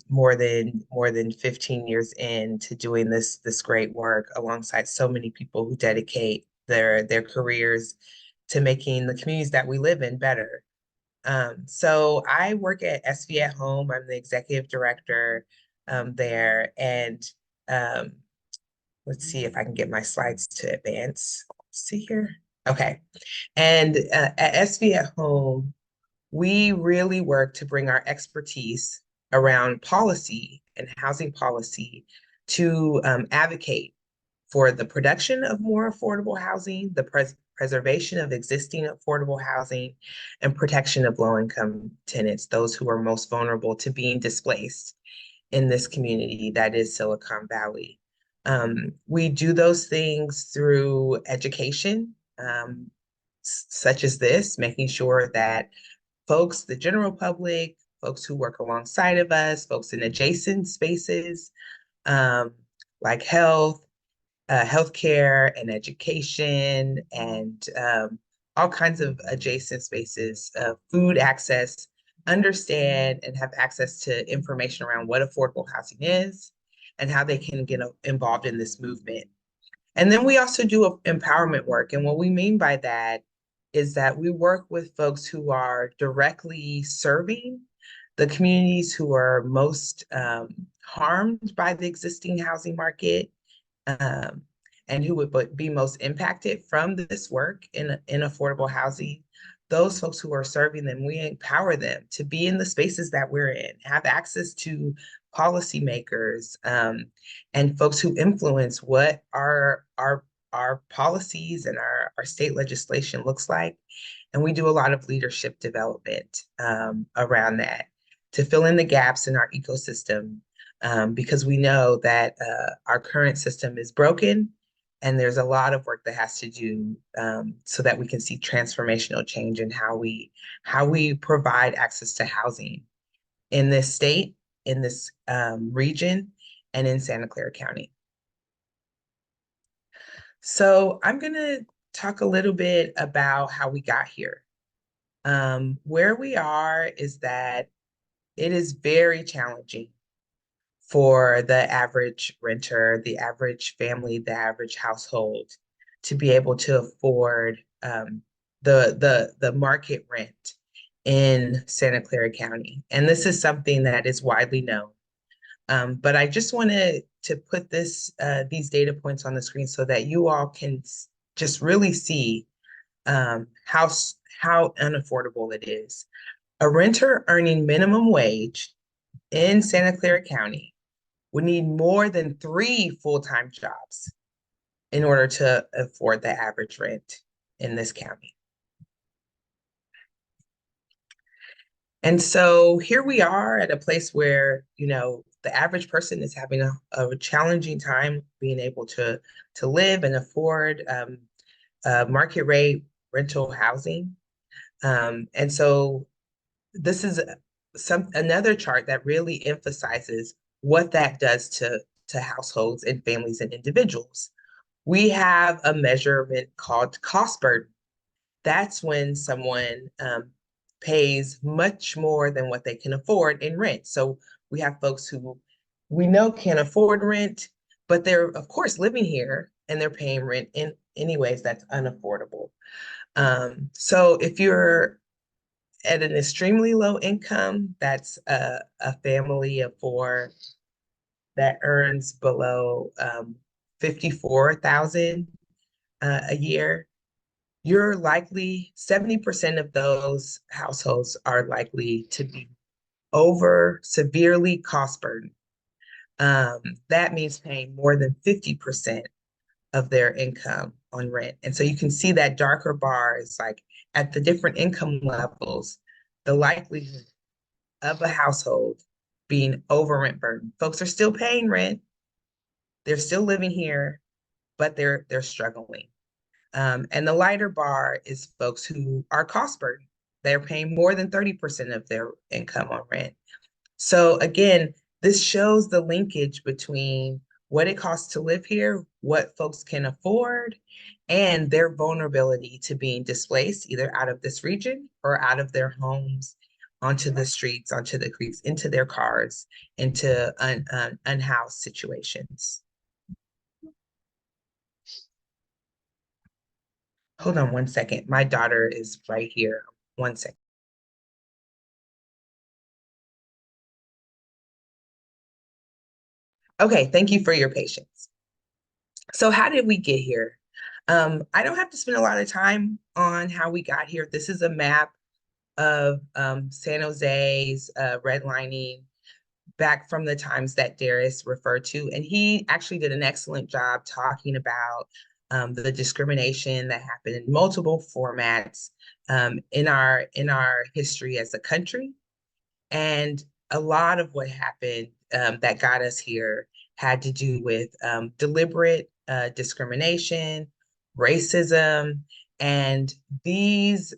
more than 15 years into doing this great work alongside so many people who dedicate their careers to making the communities that we live in better. So I work at SV at Home. I'm the executive director there, and let's see if I can get my slides to advance. Let's see here. Okay, and at SV at Home, we really work to bring our expertise around policy and housing policy to advocate for the production of more affordable housing, the preservation of existing affordable housing, and protection of low-income tenants, those who are most vulnerable to being displaced in this community that is Silicon Valley. We do those things through education, such as this, making sure that folks, the general public, folks who work alongside of us, folks in adjacent spaces, like healthcare and education, and all kinds of adjacent spaces, food access, understand and have access to information around what affordable housing is and how they can get involved in this movement. And then we also do empowerment work. And what we mean by that is that we work with folks who are directly serving the communities who are most harmed by the existing housing market, and who would be most impacted from this work in affordable housing. Those folks who are serving them, we empower them to be in the spaces that we're in, have access to policymakers, and folks who influence what our policies and our state legislation looks like. And we do a lot of leadership development around that to fill in the gaps in our ecosystem, because we know that our current system is broken, and there's a lot of work that has to do so that we can see transformational change in how we provide access to housing in this state, in this region, and in Santa Clara County. So I'm going to talk a little bit about how we got here. Where we are is that it is very challenging for the average renter, the average family, the average household to be able to afford the market rent in Santa Clara County. And this is something that is widely known. But I just wanted to put these data points on the screen so that you all can just really see how unaffordable it is. A renter earning minimum wage in Santa Clara County would need more than 3 full-time jobs in order to afford the average rent in this county. And so here we are at a place where, you know, the average person is having a challenging time being able to live and afford market rate rental housing. And so this is another chart that really emphasizes what that does to households and families and individuals. We have a measurement called cost burden. That's when someone pays much more than what they can afford in rent. So we have folks who we know can't afford rent, but they're of course living here and they're paying rent in any ways that's unaffordable. So if you're at an extremely low income, that's a family of 4 that earns below 54,000 a year, you're likely 70% of those households are likely to be severely cost burdened. That means paying more than 50% of their income on rent. And so you can see that darker bar is like at the different income levels, the likelihood of a household being over rent burdened. Folks are still paying rent, they're still living here, but they're struggling. And the lighter bar is folks who are cost burdened. They're paying more than 30% of their income on rent. So again, this shows the linkage between what it costs to live here, what folks can afford, and their vulnerability to being displaced either out of this region or out of their homes, onto the streets, onto the creeks, into their cars, into unhoused situations. Hold on one second. My daughter is right here. One second. Okay, thank you for your patience. So how did we get here? I don't have to spend a lot of time on how we got here. This is a map of San Jose's redlining back from the times that Darius referred to. And he actually did an excellent job talking about the discrimination that happened in multiple formats in our history as a country. And a lot of what happened that got us here had to do with deliberate discrimination, racism, and these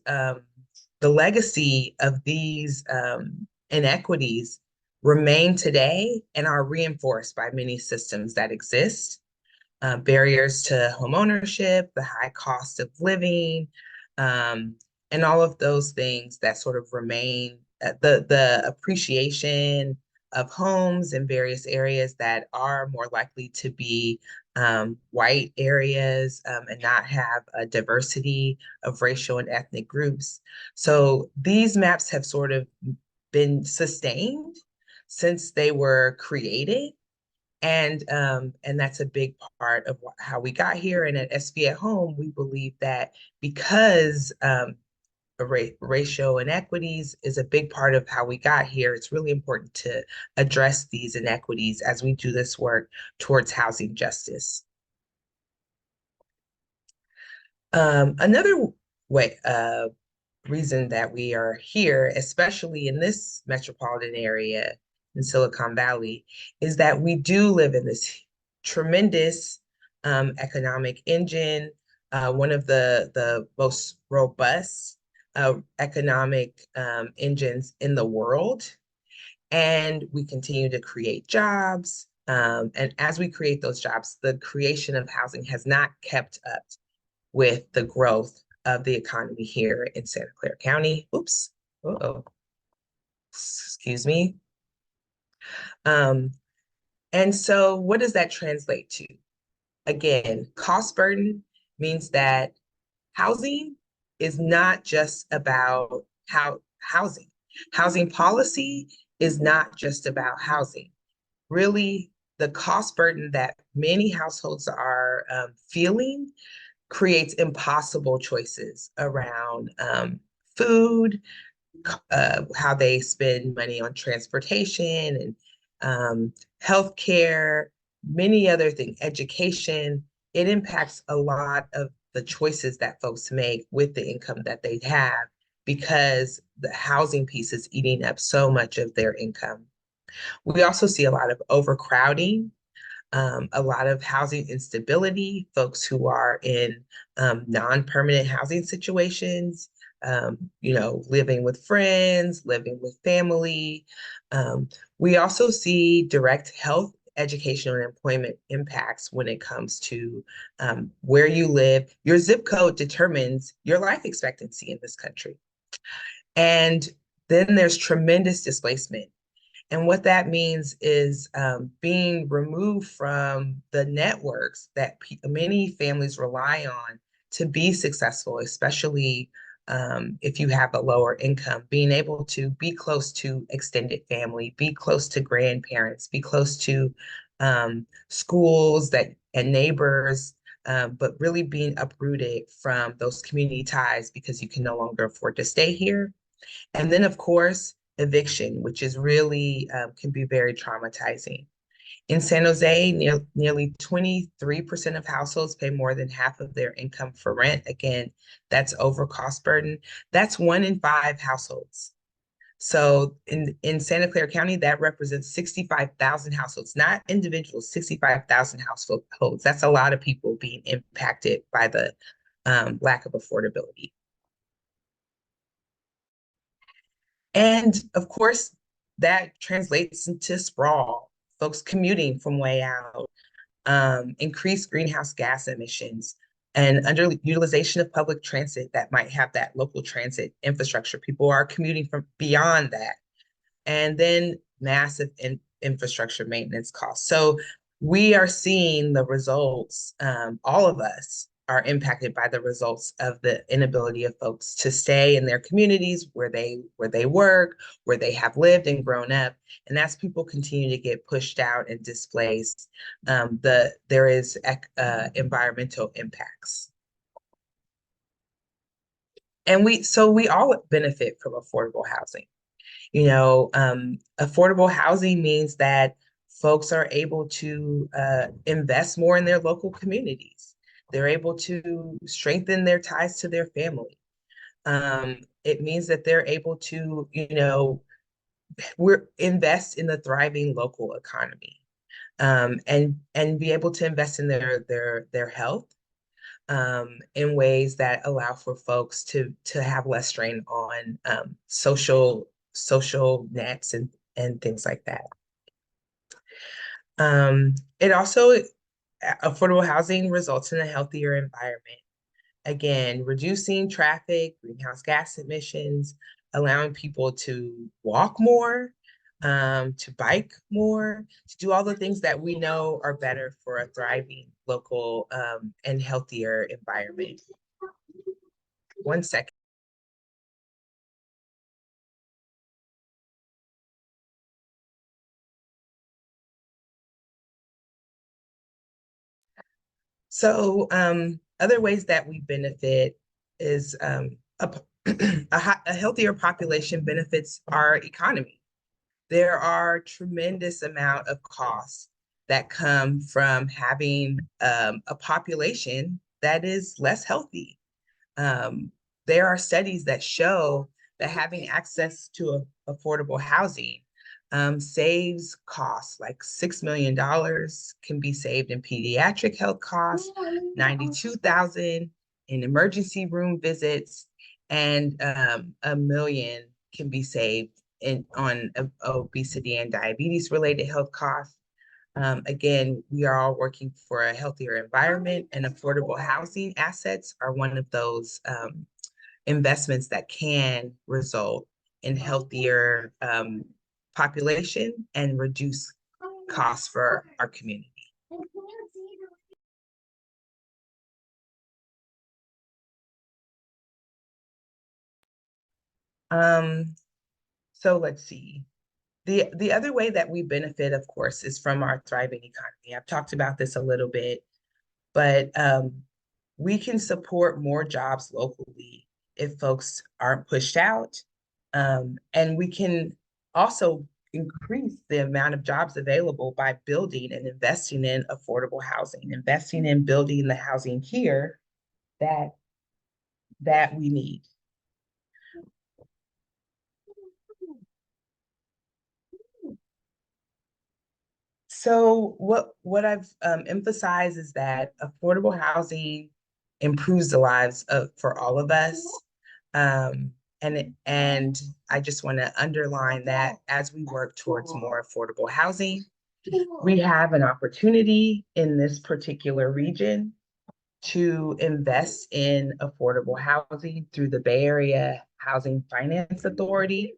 the legacy of these inequities remain today and are reinforced by many systems that exist. Barriers to homeownership, the high cost of living, and all of those things that sort of remain, the appreciation of homes in various areas that are more likely to be white areas and not have a diversity of racial and ethnic groups. So these maps have sort of been sustained since they were created. And that's a big part of how we got here. And at SV at Home, we believe that because racial inequities is a big part of how we got here, it's really important to address these inequities as we do this work towards housing justice. Another reason that we are here, especially in this metropolitan area in Silicon Valley, is that we do live in this tremendous economic engine, one of the most robust economic engines in the world. And we continue to create jobs. And as we create those jobs, the creation of housing has not kept up with the growth of the economy here in Santa Clara County. Oops. Uh-oh. Excuse me. And so what does that translate to? Again, cost burden means that housing is not just about housing. Housing policy is not just about housing. Really, the cost burden that many households are feeling creates impossible choices around food, how they spend money on transportation and healthcare, many other things, education. It impacts a lot of the choices that folks make with the income that they have because the housing piece is eating up so much of their income. We also see a lot of overcrowding, a lot of housing instability, folks who are in non-permanent housing situations, living with friends, living with family. We also see direct health, educational, and employment impacts when it comes to where you live. Your zip code determines your life expectancy in this country. And then there's tremendous displacement. And what that means is being removed from the networks that many families rely on to be successful, especially if you have a lower income, being able to be close to extended family, be close to grandparents, be close to schools and neighbors, but really being uprooted from those community ties because you can no longer afford to stay here. And then, of course, eviction, which is really can be very traumatizing. In San Jose, nearly 23% of households pay more than half of their income for rent. Again, that's over cost burden. That's 1 in 5 households. So in Santa Clara County, that represents 65,000 households, not individuals, 65,000 households. That's a lot of people being impacted by the lack of affordability. And of course, that translates into sprawl, folks commuting from way out, increased greenhouse gas emissions, and underutilization of public transit that might have that local transit infrastructure. People are commuting from beyond that. And then massive infrastructure maintenance costs. So we are seeing the results, all of us are impacted by the results of the inability of folks to stay in their communities where they work, where they have lived and grown up. And as people continue to get pushed out and displaced, there is environmental impacts. And we all benefit from affordable housing. Affordable housing means that folks are able to invest more in their local communities. They're able to strengthen their ties to their family. It means that they're able to, invest in the thriving local economy, and be able to invest in their health in ways that allow for folks to have less strain on social nets and things like that. It also, affordable housing results in a healthier environment. Again, reducing traffic, greenhouse gas emissions, allowing people to walk more, to bike more, to do all the things that we know are better for a thriving local and healthier environment. 1 second. So other ways that we benefit is a healthier population benefits our economy. There are tremendous amount of costs that come from having a population that is less healthy. There are studies that show that having access to affordable housing saves costs like $6 million can be saved in pediatric health costs, 92,000 in emergency room visits, and $1 million can be saved on obesity and diabetes related health costs. Again, we are all working for a healthier environment, and affordable housing assets are one of those investments that can result in healthier population and reduce costs for our community. So let's see. The other way that we benefit, of course, is from our thriving economy. I've talked about this a little bit, but we can support more jobs locally if folks aren't pushed out. And we can also increase the amount of jobs available by building and investing in affordable housing, investing in building the housing here that we need. So what I've emphasized is that affordable housing improves the lives for all of us. And I just want to underline that as we work towards more affordable housing, we have an opportunity in this particular region to invest in affordable housing through the Bay Area Housing Finance Authority.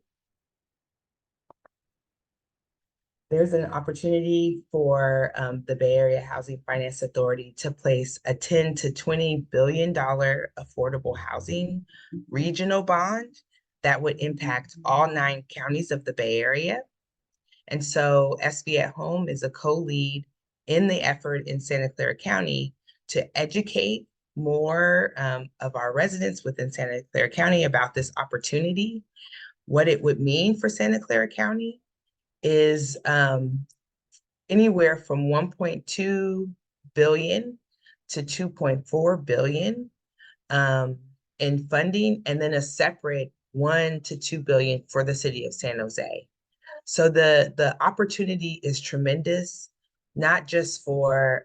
There's an opportunity for the Bay Area Housing Finance Authority to place a $10 to $20 billion affordable housing regional bond that would impact all 9 counties of the Bay Area. And so SB at Home is a co-lead in the effort in Santa Clara County to educate more of our residents within Santa Clara County about this opportunity. What it would mean for Santa Clara County is anywhere from 1.2 billion to 2.4 billion in funding, and then a separate 1 to 2 billion for the city of San Jose. So the opportunity is tremendous, not just for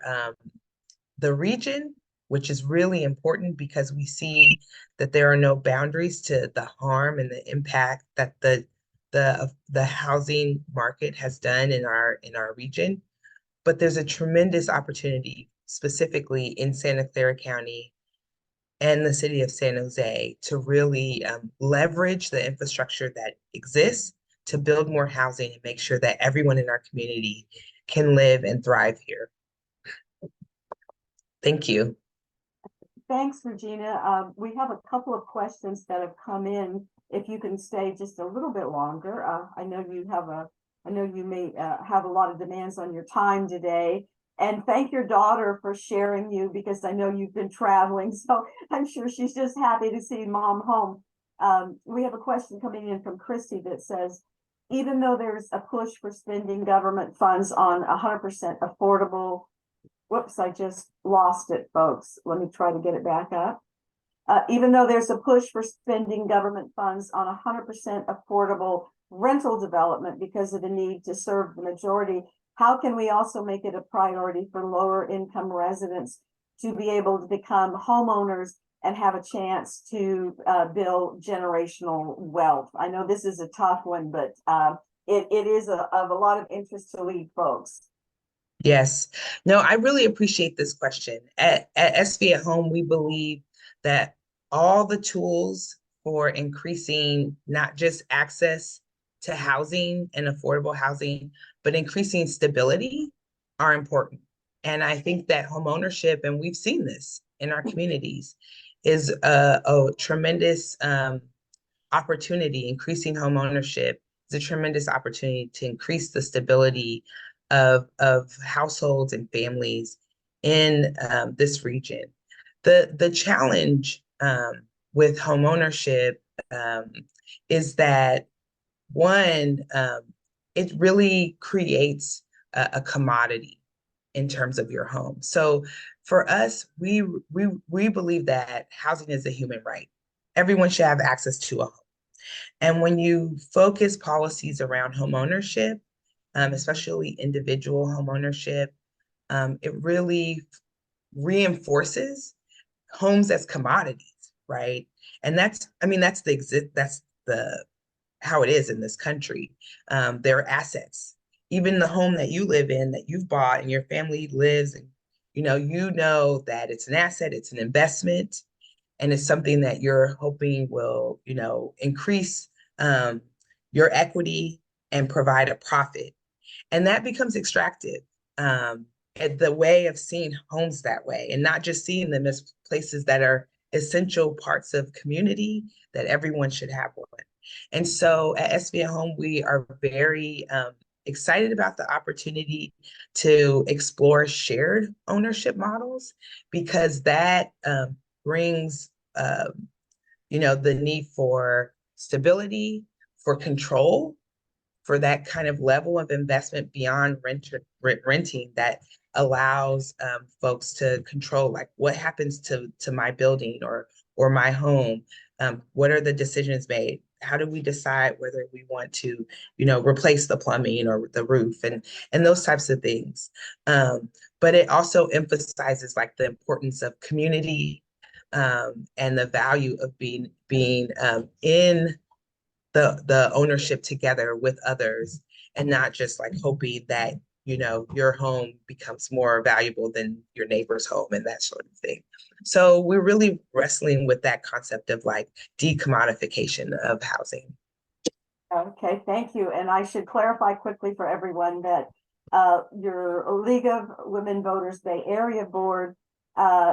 the region, which is really important because we see that there are no boundaries to the harm and the impact that the housing market has done in our region, but there's a tremendous opportunity specifically in Santa Clara County and the city of San Jose to really leverage the infrastructure that exists to build more housing and make sure that everyone in our community can live and thrive here. Thank you. Thanks, Regina. We have a couple of questions that have come in. If you can stay just a little bit longer, I know you may have a lot of demands on your time today. And thank your daughter for sharing you, because I know you've been traveling, so I'm sure she's just happy to see mom home. We have a question coming in from Christy that says, even though there's a push for spending government funds on 100% affordable, whoops, I just lost it, folks. Let me try to get it back up. Even though there's a push for spending government funds on 100% affordable rental development because of the need to serve the majority, how can we also make it a priority for lower income residents to be able to become homeowners and have a chance to build generational wealth? I know this is a tough one, but it is of a lot of interest to lead folks. Yes, no, I really appreciate this question. At SV at Home, we believe that all the tools for increasing not just access to housing and affordable housing, but increasing stability are important. And I think that homeownership, and we've seen this in our communities, is a tremendous opportunity. Increasing homeownership is a tremendous opportunity to increase the stability of households and families in this region. The challenge with homeownership is that one, it really creates a commodity in terms of your home. So for us, we believe that housing is a human right. Everyone should have access to a home. And when you focus policies around homeownership, especially individual homeownership, it really reinforces homes as commodities, right? And that's how it is in this country. They're assets. even the home that you live in, that you've bought and your family lives, and you know that it's an asset, it's an investment, and it's something that you're hoping will, increase your equity and provide a profit. And that becomes extractive. And the way of seeing homes that way, and not just seeing them as places that are essential parts of community that everyone should have one. And so at SVA Home, we are very excited about the opportunity to explore shared ownership models, because that brings the need for stability, for control, for that kind of level of investment beyond renting that allows folks to control, like, what happens to my building or my home. What are the decisions made? How do we decide whether we want to, replace the plumbing or the roof, and those types of things. But it also emphasizes, like, the importance of community, and the value of being in the ownership together with others, and not just like hoping that your home becomes more valuable than your neighbor's home and that sort of thing. So we're really wrestling with that concept of like decommodification of housing. Okay, thank you. And I should clarify quickly for everyone that your League of Women Voters Bay Area Board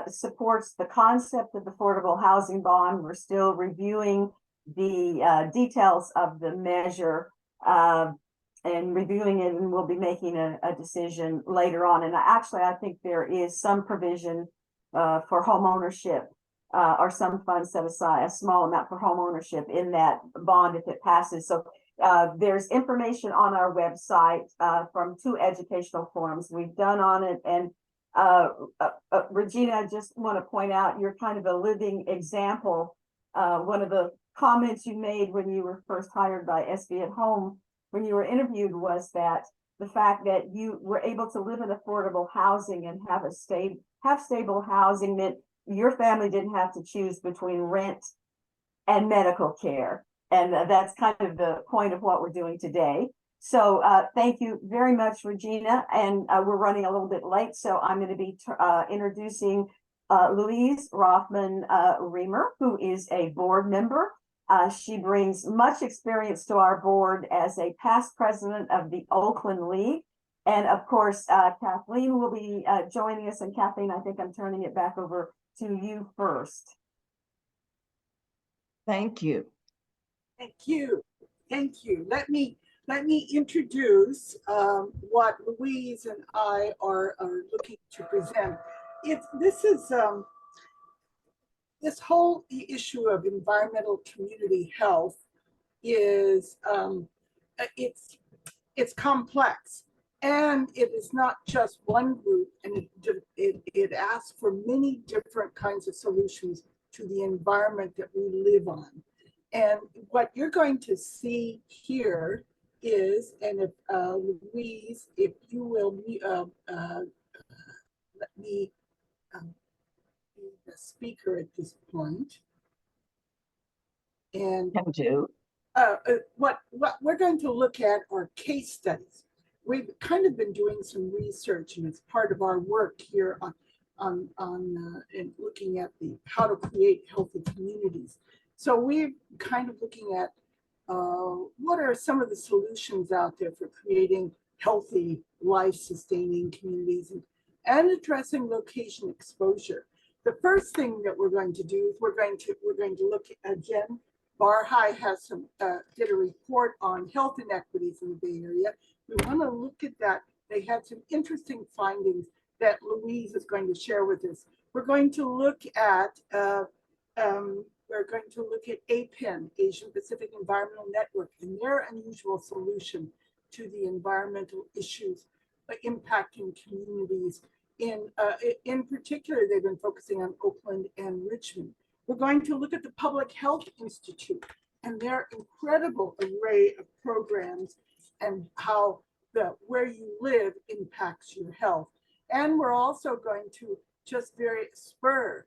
supports the concept of affordable housing bond. We're still reviewing the details of the measure and reviewing it, and we'll be making a decision later on. And I think there is some provision for home ownership, or some funds set aside, a small amount for home ownership in that bond if it passes. So there's information on our website from 2 educational forums we've done on it. And Regina, I just want to point out, you're kind of a living example. One of the comments you made when you were first hired by SB at Home, when you were interviewed, was that the fact that you were able to live in affordable housing and have stable housing meant your family didn't have to choose between rent and medical care. And that's kind of the point of what we're doing today. So thank you very much, Regina. And we're running a little bit late, so I'm going to be introducing Louise Rothman-Reamer, who is a board member. She brings much experience to our board as a past president of the Oakland League. And of course, Kathleen will be joining us. And Kathleen, I think I'm turning it back over to you first. Thank you. Thank you. Thank you. Let me introduce what Louise and I are looking to present. This whole issue of environmental community health is it's complex, and it is not just one group, and it asks for many different kinds of solutions to the environment that we live on. And what you're going to see here is, and if Louise, if you will let me be the speaker at this point. And Can do. what we're going to look at are case studies. We've kind of been doing some research, and it's part of our work here on looking at how to create healthy communities. So we're kind of looking at what are some of the solutions out there for creating healthy, life-sustaining communities and addressing location exposure. The first thing that we're going to do is we're going to look at, again, Bar High has did a report on health inequities in the Bay Area. We want to look at that. They had some interesting findings that Louise is going to share with us. We're going to look at APEN, Asian Pacific Environmental Network, and their unusual solution to the environmental issues impacting communities. In particular, they've been focusing on Oakland and Richmond. We're going to look at the Public Health Institute and their incredible array of programs and how where you live impacts your health. And we're also going to Spur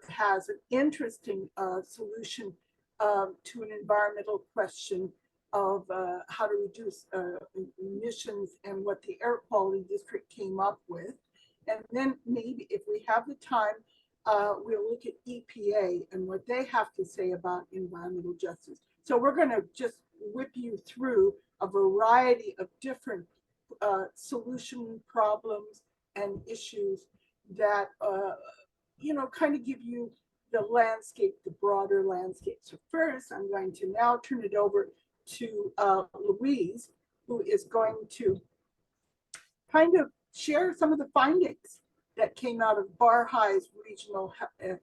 has an interesting solution to an environmental question how to reduce emissions and what the air quality district came up with. And then maybe if we have the time, we'll look at EPA and what they have to say about environmental justice. So we're going to just whip you through a variety of different solution problems and issues that, kind of give you the landscape, the broader landscape. So first, I'm going to now turn it over to Louise, who is going to kind of share some of the findings that came out of Bar High's regional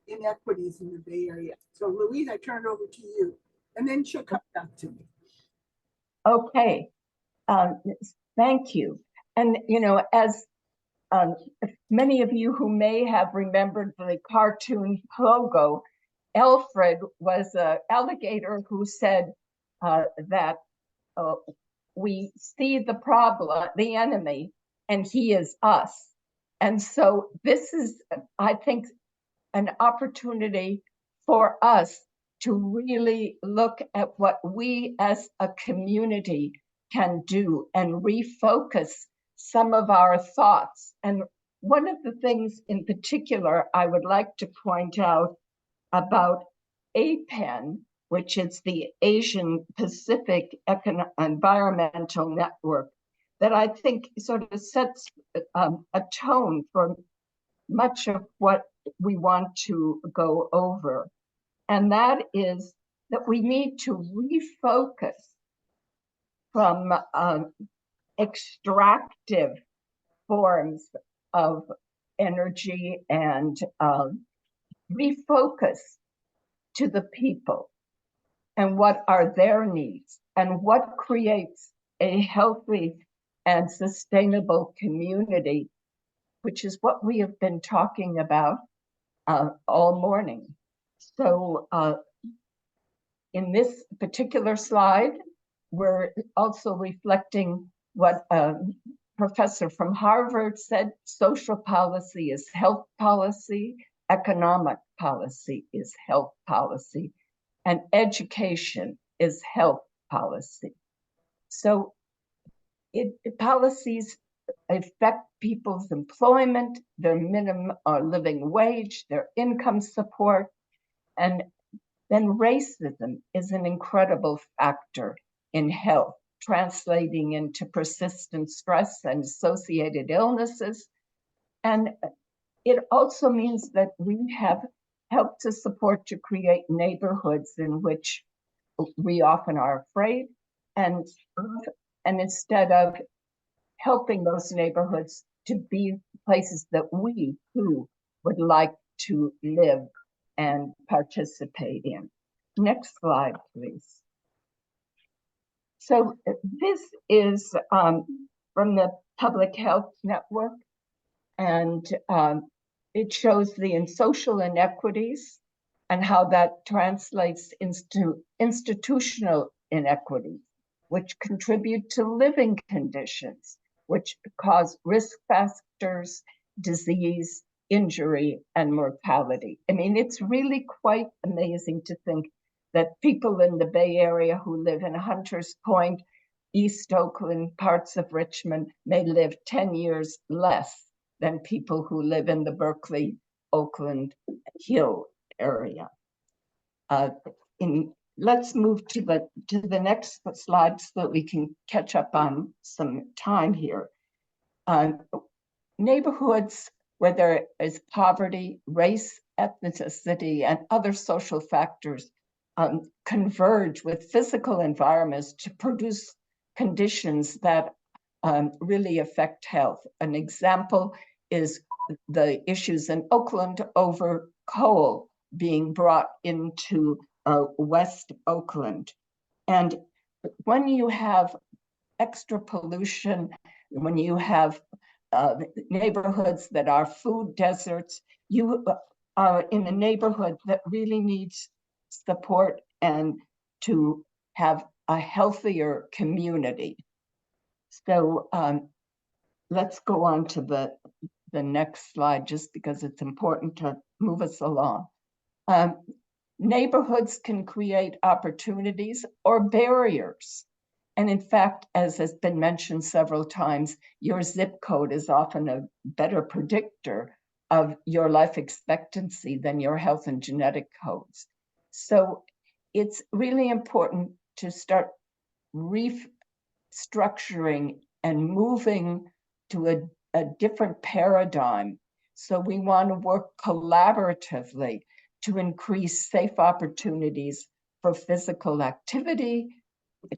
inequities in the Bay Area. So Louise, I turn it over to you, and then she'll come back to me. Okay, thank you. And, as many of you who may have remembered the cartoon Pogo, Alfred was an alligator who said that we see the problem, the enemy, and he is us. And so this is, I think, an opportunity for us to really look at what we as a community can do and refocus some of our thoughts. And one of the things in particular I would like to point out about APEN, which is the Asian Pacific Environmental Network, that I think sort of sets a tone for much of what we want to go over. And that is that we need to refocus from extractive forms of energy and refocus to the people and what are their needs and what creates a healthy and sustainable community, which is what we have been talking about all morning. So in this particular slide, we're also reflecting what a professor from Harvard said: social policy is health policy, economic policy is health policy, and education is health policy. So policies affect people's employment, their minimum living wage, their income support, and then racism is an incredible factor in health, translating into persistent stress and associated illnesses. And it also means that we have helped to support to create neighborhoods in which we often are afraid, and instead of helping those neighborhoods to be places that we too would like to live and participate in. Next slide, please. So this is from the Public Health Network, and it shows the social inequities and how that translates into institutional inequities, which contribute to living conditions, which cause risk factors, disease, injury, and mortality. I mean, it's really quite amazing to think that people in the Bay Area who live in Hunters Point, East Oakland, parts of Richmond may live 10 years less than people who live in the Berkeley, Oakland Hill area. Let's move to the next slide so that we can catch up on some time here. Neighborhoods where there is poverty, race, ethnicity, and other social factors converge with physical environments to produce conditions that really affect health. An example is the issues in Oakland over coal being brought into West Oakland. And when you have extra pollution, when you have neighborhoods that are food deserts, you are in a neighborhood that really needs support and to have a healthier community. So let's go on to the next slide, just because it's important to move us along. Neighborhoods can create opportunities or barriers And in fact, as has been mentioned several times, your zip code is often a better predictor of your life expectancy than your health and genetic codes. So it's really important to start restructuring and moving to a different paradigm. So we want to work collaboratively to increase safe opportunities for physical activity,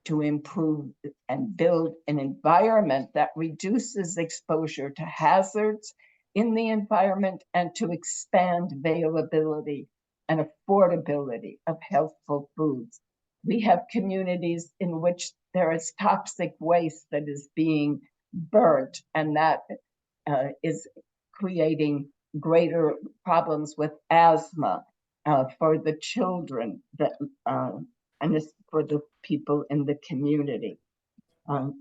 to improve and build an environment that reduces exposure to hazards in the environment, and to expand availability and affordability of healthful foods. We have communities in which there is toxic waste that is being burnt, and that is creating greater problems with asthma for the children that and this for the people in the community.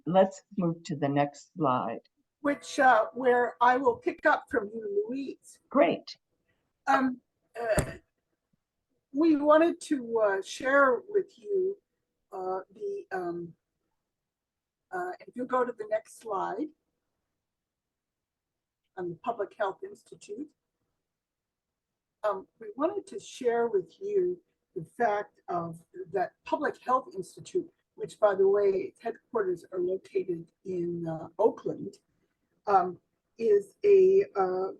Let's move to the next slide. Which where I will pick up from you, Louise. Great. We wanted to share with you if you go to the next slide, on the Public Health Institute. We wanted to share with you the fact of that Public Health Institute, which, by the way, its headquarters are located in Oakland, is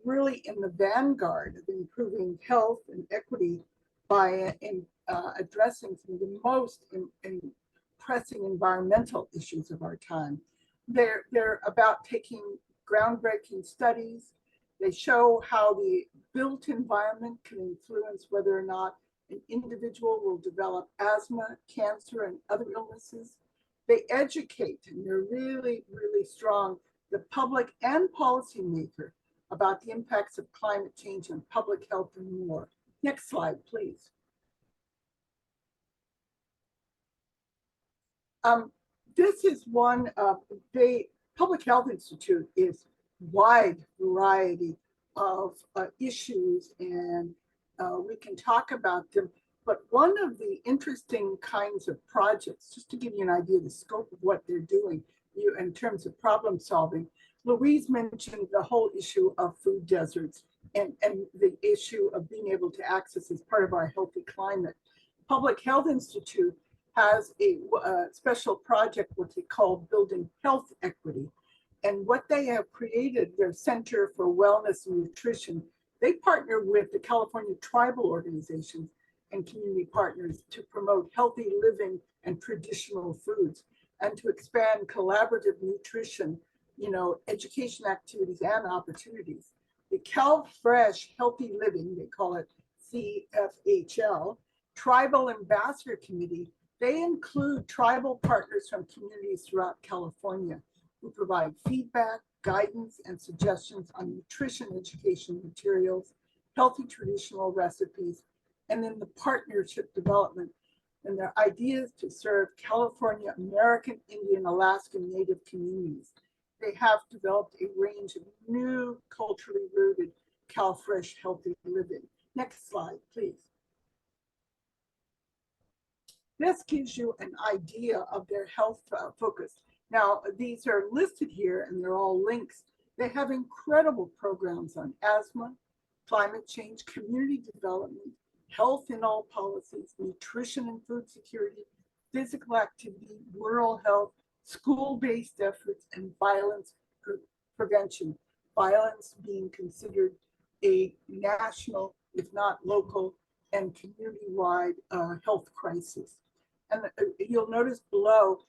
really in the vanguard of improving health and equity by addressing some of the most pressing environmental issues of our time. They're about taking groundbreaking studies. They show how the built environment can influence whether or not an individual will develop asthma, cancer, and other illnesses. They educate, and they're really, really strong, the public and policymaker about the impacts of climate change on public health and more. Next slide, please. This is one of the Public Health Institute is wide variety of issues, and we can talk about them. But one of the interesting kinds of projects, just to give you an idea of the scope of what they're doing in terms of problem solving, Louise mentioned the whole issue of food deserts and the issue of being able to access as part of our healthy climate. Public Health Institute has a special project, what they call Building Health Equity. And what they have created, their Center for Wellness and Nutrition, they partner with the California tribal organizations and community partners to promote healthy living and traditional foods, and to expand collaborative nutrition, education activities and opportunities. The CalFresh Healthy Living, they call it CFHL, Tribal Ambassador Committee, they include tribal partners from communities throughout California who provide feedback, guidance, and suggestions on nutrition education materials, healthy traditional recipes, and then the partnership development and their ideas to serve California, American Indian, Alaskan Native communities. They have developed a range of new culturally rooted CalFresh healthy living. Next slide, please. This gives you an idea of their health focus. Now, these are listed here and they're all links. They have incredible programs on asthma, climate change, community development, health in all policies, nutrition and food security, physical activity, rural health, school-based efforts, and violence prevention. Violence being considered a national, if not local, and community-wide health crisis. And you'll notice below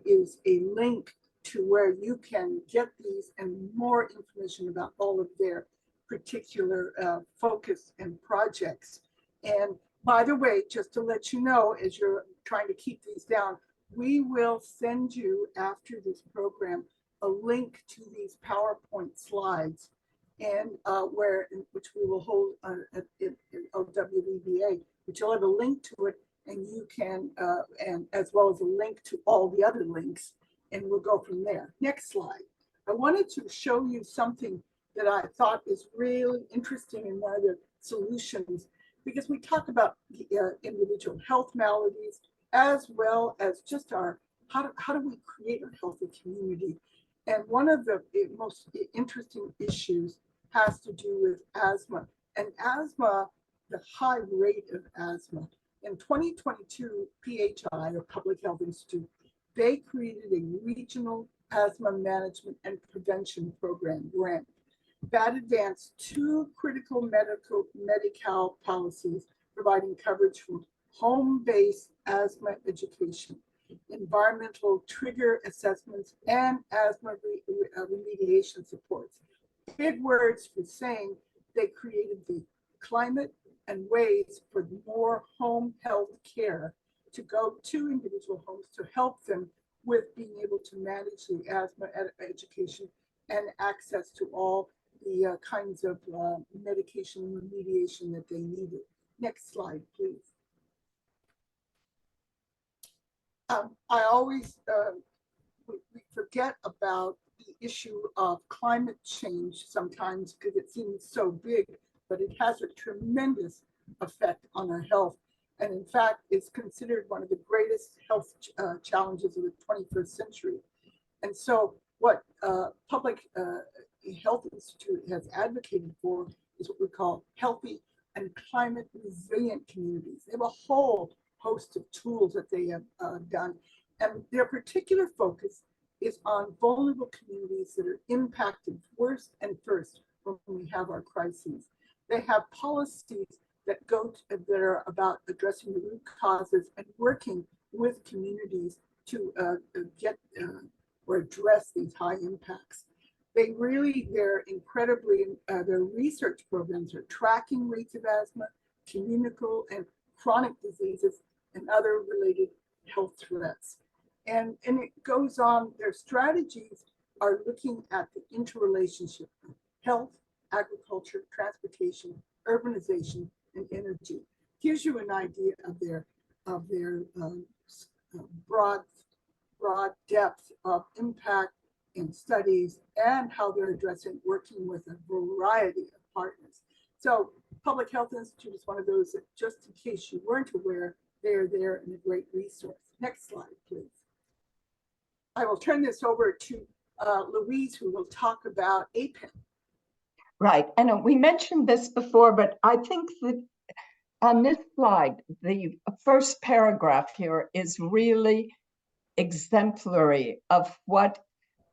is a link to where you can get these and more information about all of their particular focus and projects. And by the way, just to let you know, as you're trying to keep these down, we will send you after this program a link to these PowerPoint slides, and which we will hold at LWVA, which you'll have a link to it, and you can, and as well as a link to all the other links, and we'll go from there. Next slide. I wanted to show you something that I thought is really interesting in one of the solutions, because we talk about individual health maladies as well as just how do we create a healthy community? And one of the most interesting issues has to do with asthma. And asthma, the high rate of asthma. In 2022, PHI, or Public Health Institute, they created a regional asthma management and prevention program grant that advanced two critical Medi-Cal policies providing coverage for home-based asthma education, environmental trigger assessments, and asthma remediation supports. Big words for saying they created the climate and ways for more home health care to go to individual homes to help them with being able to manage the asthma education and access to all the kinds of medication remediation that they needed. Next slide, please. I always, we forget about the issue of climate change sometimes because it seems so big, but it has a tremendous effect on our health. And in fact, it's considered one of the greatest health challenges of the 21st century. And so what Public Health Institute has advocated for is what we call healthy and climate resilient communities. They have a whole host of tools that they have done. And their particular focus is on vulnerable communities that are impacted worst and first when we have our crises. They have policies that that are about addressing the root causes and working with communities to get or address these high impacts. They're incredibly, their research programs are tracking rates of asthma, communicable and chronic diseases, and other related health threats. And it goes on, their strategies are looking at the interrelationship of health, agriculture, transportation, urbanization, and energy. Gives you an idea of their broad depth of impact in studies and how they're addressing working with a variety of partners. So Public Health Institute is one of those that, just in case you weren't aware, they're there and a great resource. Next slide, please. I will turn this over to Louise, who will talk about APIN. Right, and we mentioned this before, but I think that on this slide, the first paragraph here is really exemplary of what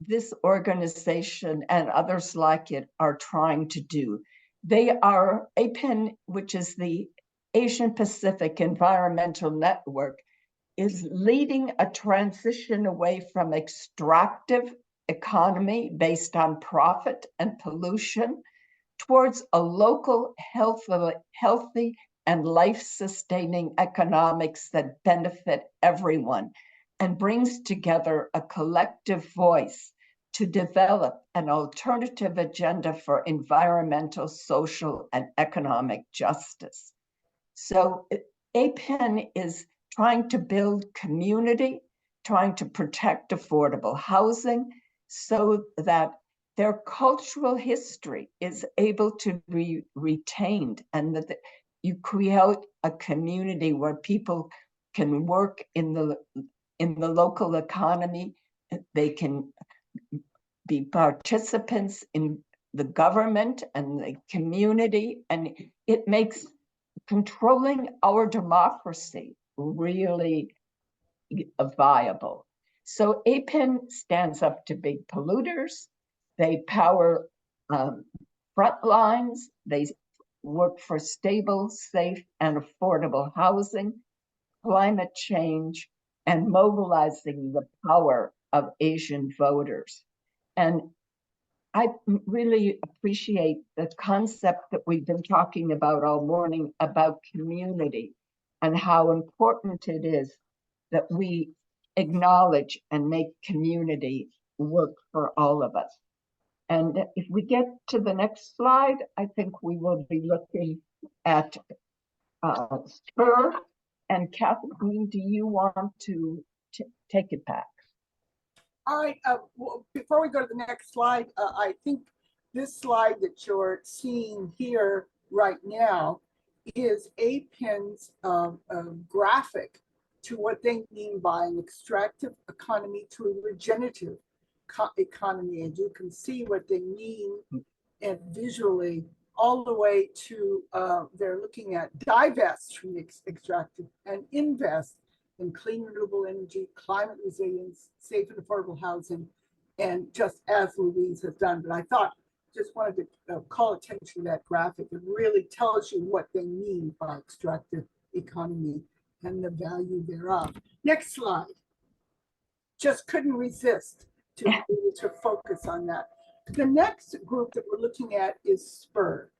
this organization and others like it are trying to do. They are, APIN, which is the Asian Pacific Environmental Network, is leading a transition away from extractive economy based on profit and pollution towards a local, healthy and life-sustaining economics that benefit everyone and brings together a collective voice to develop an alternative agenda for environmental, social, and economic justice. So APIN is trying to build community, trying to protect affordable housing so that their cultural history is able to be retained, and that you create a community where people can work in the local economy, they can be participants in the government and the community, and it makes controlling our democracy really viable. So APIN stands up to big polluters. They power front lines. They work for stable, safe, and affordable housing, climate change, and mobilizing the power of Asian voters. And I really appreciate the concept that we've been talking about all morning about community and how important it is that we acknowledge and make community work for all of us. And if we get to the next slide, I think we will be looking at SPUR. And Kathleen, do you want to take it back? All right, well, before we go to the next slide, I think this slide that you're seeing here right now is APIN's graphic to what they mean by an extractive economy to a regenerative economy. And you can see what they mean and visually all the way to they're looking at divest from the extractive and invest in clean renewable energy, climate resilience, safe and affordable housing, and just as Louise has done. But I thought, just wanted to call attention to that graphic. It really tells you what they mean by extractive economy and the value thereof. Next slide. Just couldn't resist to focus on that. The next group that we're looking at is SPUR.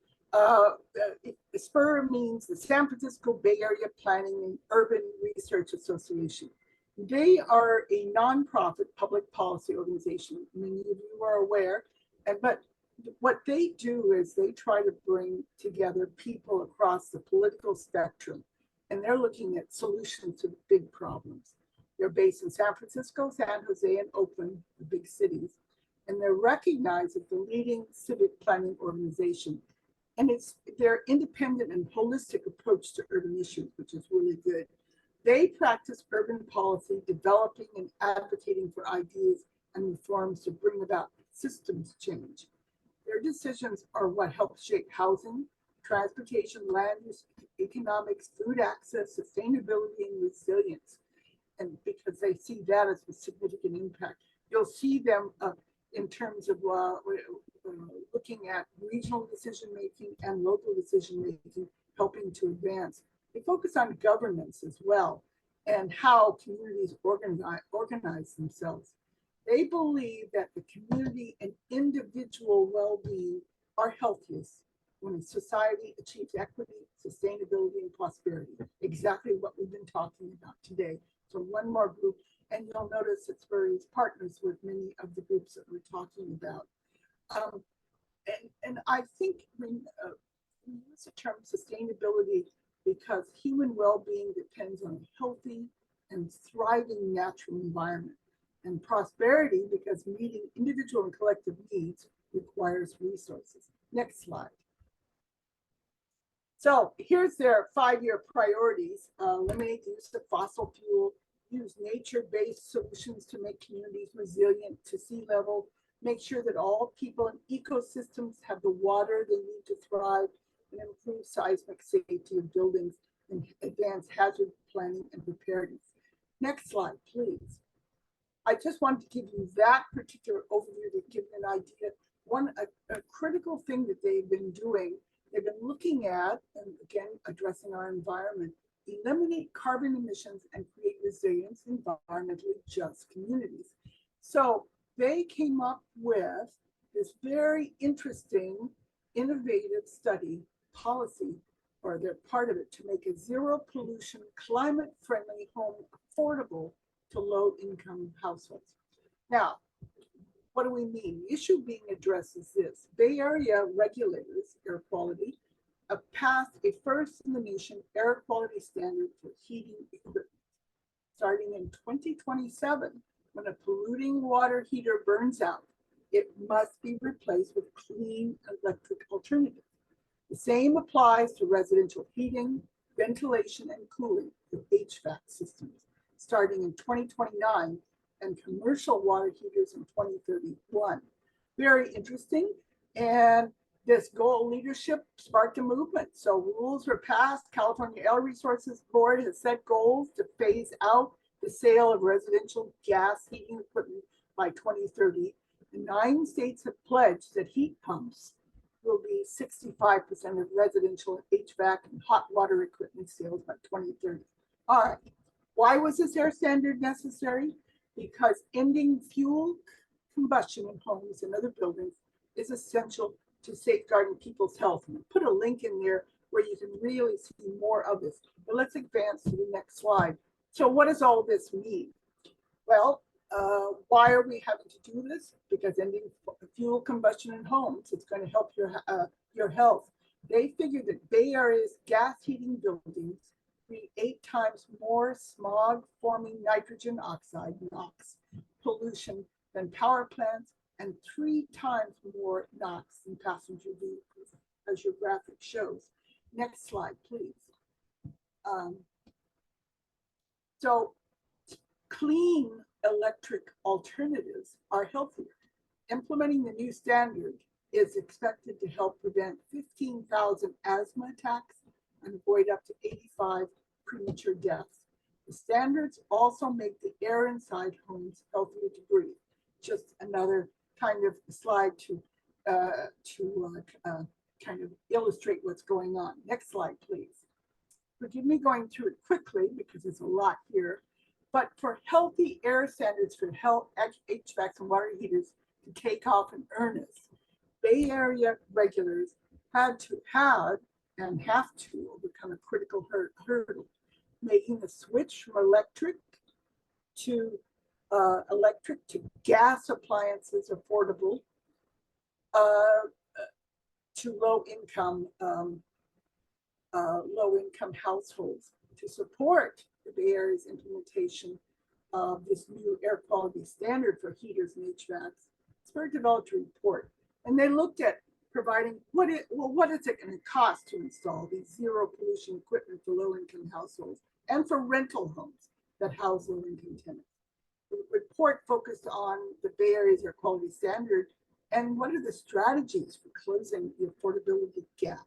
SPUR means the San Francisco Bay Area Planning and Urban Research Association. They are a nonprofit public policy organization. Many of you are aware, but what they do is they try to bring together people across the political spectrum, and they're looking at solutions to big problems. They're based in San Francisco, San Jose, and Oakland, the big cities, and they're recognized as the leading civic planning organization. And it's their independent and holistic approach to urban issues, which is really good. They practice urban policy, developing and advocating for ideas and reforms to bring about systems change. Their decisions are what helps shape housing, transportation, land use, economics, food access, sustainability, and resilience. And because they see that as a significant impact, you'll see them in terms of looking at regional decision-making and local decision-making, helping to advance. They focus on governance as well and how communities organize themselves. They believe that the community and individual well-being are healthiest when a society achieves equity, sustainability, and prosperity. Exactly what we've been talking about today. So one more group, and you'll notice it's various partners with many of the groups that we're talking about. And I think when we use the term sustainability because human well-being depends on a healthy and thriving natural environment, and prosperity because meeting individual and collective needs requires resources. Next slide. So here's their 5-year priorities. Eliminate the use of fossil fuel, use nature-based solutions to make communities resilient to sea level, make sure that all people and ecosystems have the water they need to thrive, and improve seismic safety of buildings and advance hazard planning and preparedness. Next slide, please. I just wanted to give you that particular overview to give you an idea. A critical thing that they've been doing, they've been looking at, and again, addressing our environment, eliminate carbon emissions and create resilience, environmentally just communities. So they came up with this very interesting, innovative study policy, or they're part of it, to make a zero pollution, climate friendly home affordable to low income households. Now, what do we mean? The issue being addressed is this: Bay Area regulators, air quality, passed a first in the nation air quality standard for heating equipment. Starting in 2027, when a polluting water heater burns out, it must be replaced with clean electric alternatives. The same applies to residential heating, ventilation, and cooling with HVAC systems, starting in 2029, and commercial water heaters in 2031. Very interesting. And this goal leadership sparked a movement. So rules were passed. California Air Resources Board has set goals to phase out the sale of residential gas heating equipment by 2030. And 9 states have pledged that heat pumps will be 65% of residential HVAC and hot water equipment sales by 2030. All right. Why was this air standard necessary? Because ending fuel combustion in homes and other buildings is essential to safeguarding people's health. And I'll put a link in there where you can really see more of this. But let's advance to the next slide. So what does all this mean? Well, why are we having to do this? Because ending fuel combustion in homes, it's going to help your health. They figured that Bay Area's gas heating buildings create 8 times more smog-forming nitrogen oxide, NOx, pollution than power plants, and 3 times more NOx than passenger vehicles, as your graphic shows. Next slide, please. So clean electric alternatives are healthier. Implementing the new standard is expected to help prevent 15,000 asthma attacks and avoid up to 85 premature deaths. The standards also make the air inside homes healthier to breathe. Just another kind of slide to kind of illustrate what's going on. Next slide, please. Forgive me going through it quickly because there's a lot here. But for healthy air standards for health HVACs and water heaters to take off in earnest, Bay Area regulators had to and have to overcome a critical hurdle, making the switch from electric to gas appliances affordable to low income households. To support the Bay Area's implementation of this new air quality standard for heaters and HVACs, Spirit developed a report, and they looked at providing what is it going to cost to install these zero pollution equipment for low income households and for rental homes that house low income tenants. The report focused on the Bay Area's air quality standard and what are the strategies for closing the affordability gap.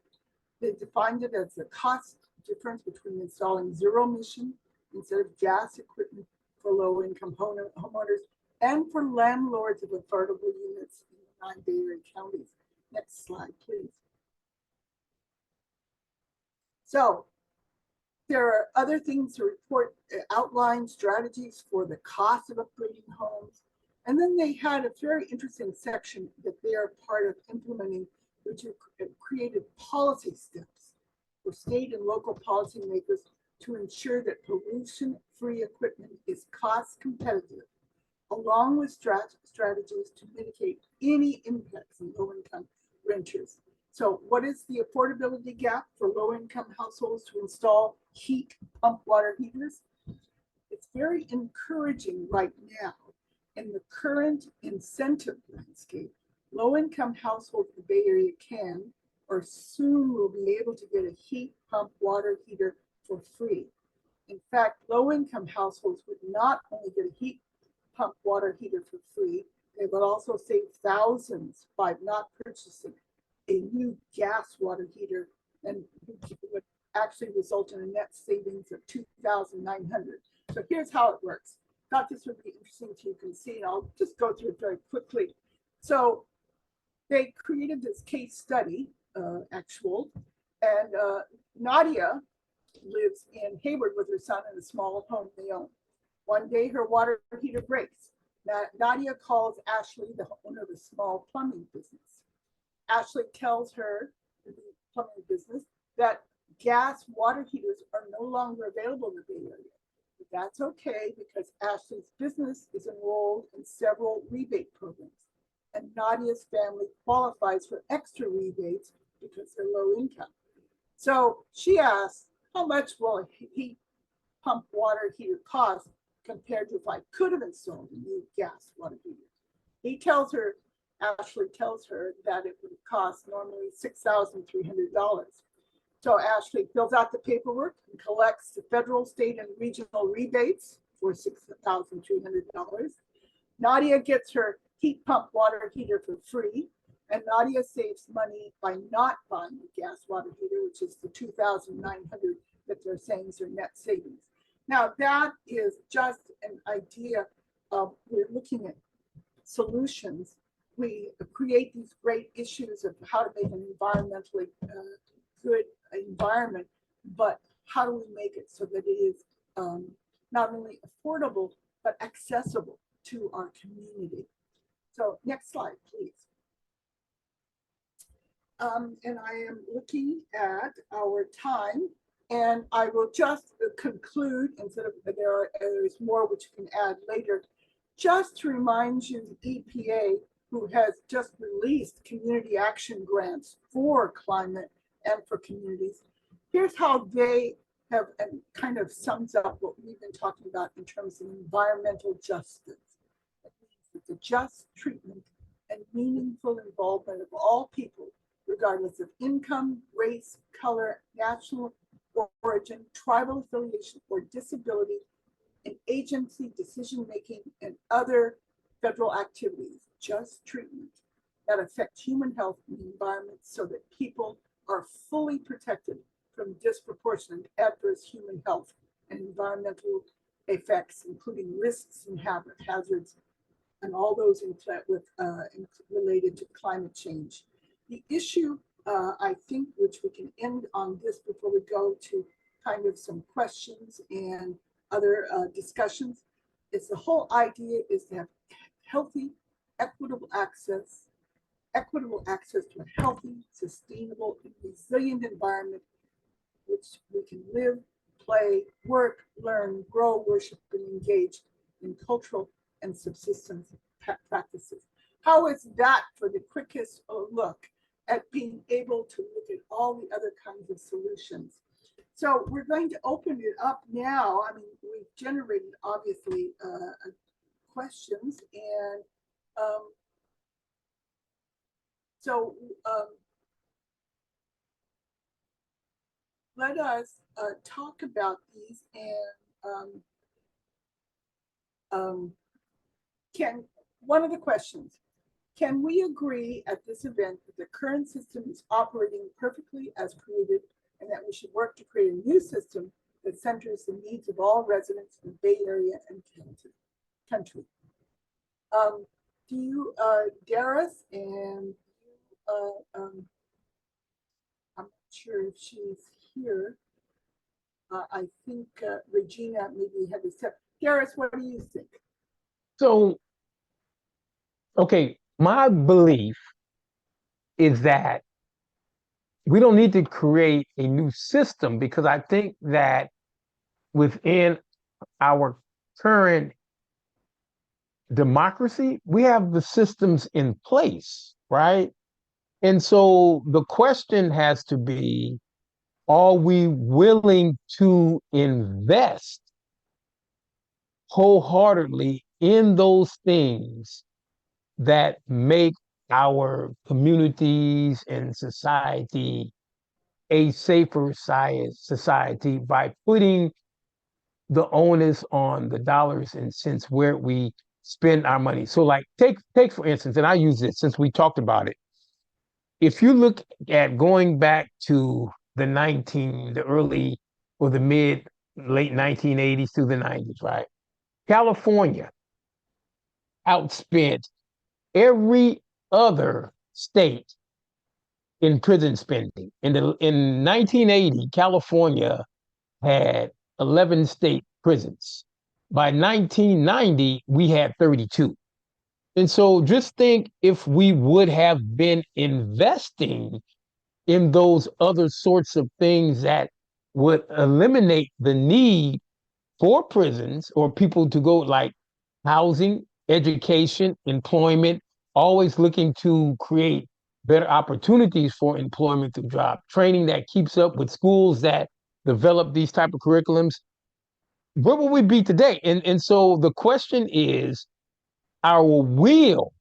They defined it as the cost difference between installing zero emission instead of gas equipment for low income homeowners and for landlords of affordable units in the 9 Bay Area counties. Next slide, please. So there are other things to report, outline strategies for the cost of upgrading homes. And then they had a very interesting section that they are part of implementing, which have created policy steps for state and local policymakers to ensure that pollution-free equipment is cost competitive, along with strategies to mitigate any impacts on low-income renters. So what is the affordability gap for low-income households to install heat pump water heaters? It's very encouraging right now in the current incentive landscape. Low-income households in the Bay Area can or soon will be able to get a heat pump water heater for free. In fact, low-income households would not only get a heat pump water heater for free, they would also save thousands by not purchasing a new gas water heater, and would actually result in a net savings of $2,900. So here's how it works. Thought this would be interesting to you can see, and I'll just go through it very quickly. So they created this case study, and Nadia lives in Hayward with her son in a small home they own. One day her water heater breaks. Nadia calls Ashley, the owner of a small plumbing business. Ashley tells her, the plumbing business, that gas water heaters are no longer available in the Bay Area. But that's okay because Ashley's business is enrolled in several rebate programs, and Nadia's family qualifies for extra rebates because they're low income. So she asks, how much will a heat pump water heater cost compared to if I could have installed a new gas water heater? Ashley tells her that it would cost normally $6,300. So Ashley fills out the paperwork and collects the federal, state, and regional rebates for $6,300. Nadia gets her heat pump water heater for free, and Nadia saves money by not buying the gas water heater, which is the $2,900 that they're saying is their net savings. Now that is just an idea of, we're looking at solutions. We create these great issues of how to make an environmentally good environment, but how do we make it so that it is not only affordable, but accessible to our community? So next slide, please. And I am looking at our time, and I will just conclude, instead of there's more which you can add later, just to remind you, the EPA, who has just released community action grants for climate and for communities, here's how they have, and kind of sums up what we've been talking about in terms of environmental justice. It means that the just treatment and meaningful involvement of all people, regardless of income, race, color, national origin, tribal affiliation, or disability, agency, decision-making, and other federal activities, just treatment, that affect human health and the environment so that people are fully protected from disproportionate adverse human health and environmental effects, including risks and hazards, and all those related to climate change. The issue, I think, which we can end on this before we go to kind of some questions and other discussions, is the whole idea is to have healthy, equitable access to a healthy, sustainable, and resilient environment which we can live, play, work, learn, grow, worship, and engage in cultural and subsistence practices. How is that for the quickest look at being able to look at all the other kinds of solutions? So we're going to open it up now. I mean, we've generated obviously questions, and let us talk about these. And one of the questions, can we agree at this event that the current system is operating perfectly as created, and that we should work to create a new system that centers the needs of all residents in the Bay Area and country? Do you, Darius, and I'm not sure if she's here. I think Regina maybe had to step. Darius, what do you think? So, okay, my belief is that we don't need to create a new system, because I think that within our current democracy, we have the systems in place, right? And so the question has to be, are we willing to invest wholeheartedly in those things that make our communities and society a safer society, by putting the onus on the dollars and cents where we spend our money? So like take for instance, and I use this since we talked about it. If you look at going back to the early or the late 1980s through the 90s, right? California outspent every other state in prison spending. In 1980, California had 11 state prisons. By 1990, we had 32. And so just think if we would have been investing in those other sorts of things that would eliminate the need for prisons or people to go, like housing, education, employment, always looking to create better opportunities for employment through job training that keeps up with schools that develop these type of curriculums, where would we be today? And so the question is our will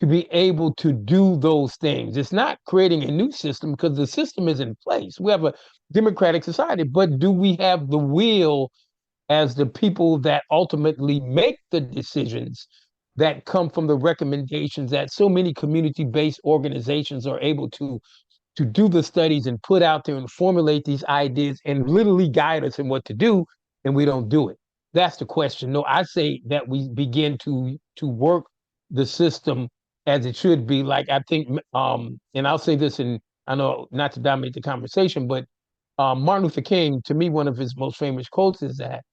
to be able to do those things. It's not creating a new system, because the system is in place. We have a democratic society, but do we have the will as the people that ultimately make the decisions that come from the recommendations that so many community-based organizations are able to do the studies and put out there and formulate these ideas and literally guide us in what to do, and we don't do it? That's the question. No, I say that we begin to work the system as it should be. Like I think, and I'll say this, and I know not to dominate the conversation, but Martin Luther King, to me, one of his most famous quotes is that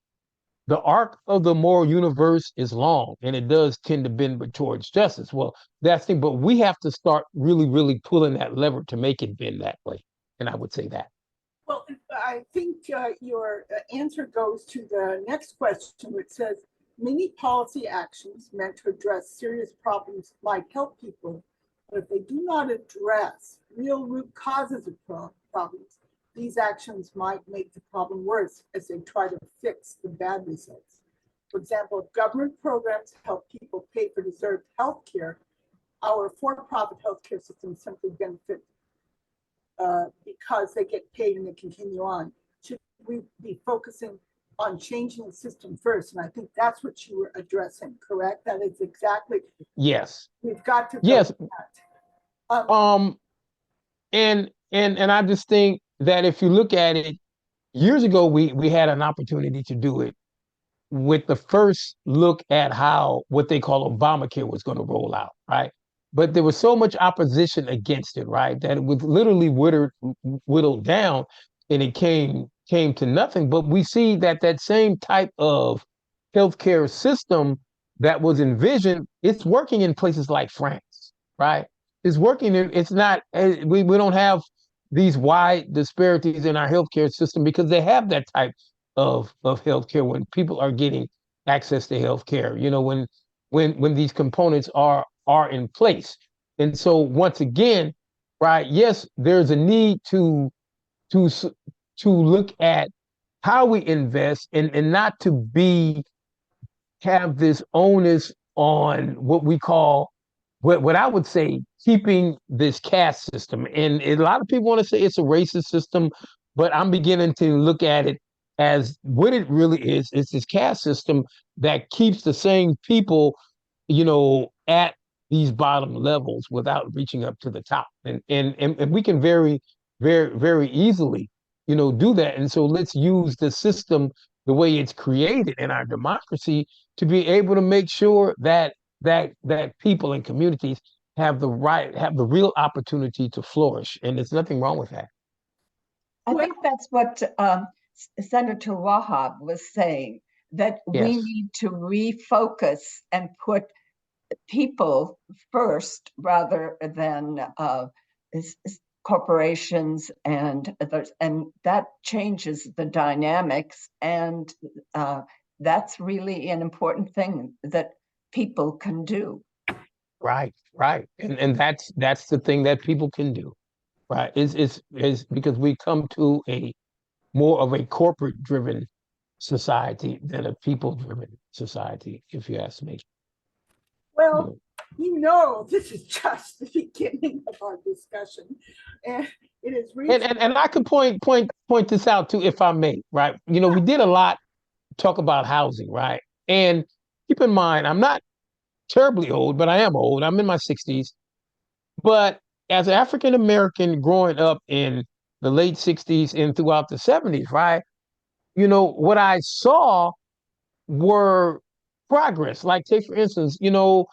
the arc of the moral universe is long, and it does tend to bend towards justice. Well, that's the thing, but we have to start really, really pulling that lever to make it bend that way. And I would say that. Well, I think your answer goes to the next question, which says, many policy actions meant to address serious problems might help people, but if they do not address real root causes of problems, these actions might make the problem worse as they try to fix the bad results. For example, if government programs help people pay for deserved health care, our for-profit healthcare system simply benefit because they get paid and they continue on. Should we be focusing on changing the system first. And I think that's what you were addressing, correct? That is exactly, Yes. we've got to go Yes. with that. And I just think that if you look at it, years ago we had an opportunity to do it with the first look at how what they call Obamacare was going to roll out, right? But there was so much opposition against it, right, that it was literally whittled down, and it came to nothing. But we see that that same type of healthcare system that was envisioned, it's working in places like France, right? It's working in, it's not, we don't have these wide disparities in our healthcare system because they have that type of healthcare when people are getting access to healthcare, you know, when these components are in place. And so once again, right, yes, there's a need to look at how we invest and not to have this onus on what we call what I would say keeping this caste system. And a lot of people want to say it's a racist system, but I'm beginning to look at it as what it really is. It's this caste system that keeps the same people, you know, at these bottom levels without reaching up to the top. And we can very, very, very easily, you know, do that. And so let's use the system the way it's created in our democracy to be able to make sure that people and communities have the real opportunity to flourish. And there's nothing wrong with that. I think that's what Senator Wahab was saying, that we Yes. need to refocus and put people first rather than corporations, and that changes the dynamics, and that's really an important thing that people can do. Right. And that's the thing that people can do. Right. Is because we come to a more of a corporate driven society than a people driven society, if you ask me. Well, you know, this is just the beginning of our discussion, and it is really. And I could point this out too, if I may, right? You know, we did a lot talk about housing, right? And keep in mind, I'm not terribly old, but I am old. I'm in my 60s. But as an African American growing up in the late 60s and throughout the 70s, right? You know, what I saw were progress. Like, take for instance, you know,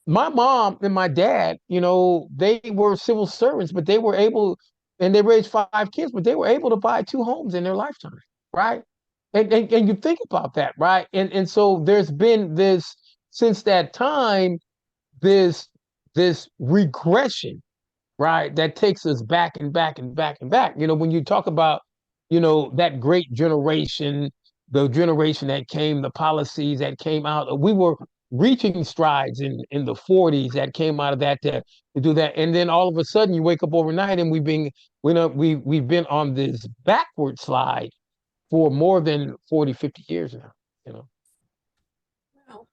my mom and my dad, you know, they were civil servants, but they were able, and they raised 5 kids, but they were able to buy 2 homes in their lifetime, right? And you think about that, right? And so there's been this, since that time, this regression, right? That takes us back and back and back and back. You know, when you talk about, you know, that great generation, the generation that came, the policies that came out, we were reaching strides in the 40s that came out of that to do that. And then all of a sudden you wake up overnight and we've been on this backward slide for more than 40, 50 years now, you know. Well,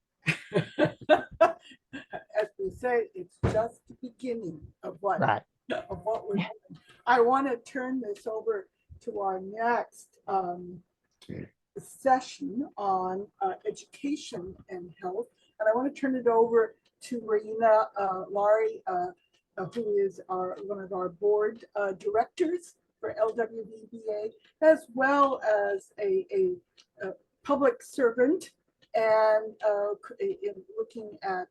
as we say, it's just the beginning of what we're doing. I want to turn this over to our next session on education and health. And I want to turn it over to Raina Lari, who is one of our board directors for LWVBA, as well as a public servant, and in looking at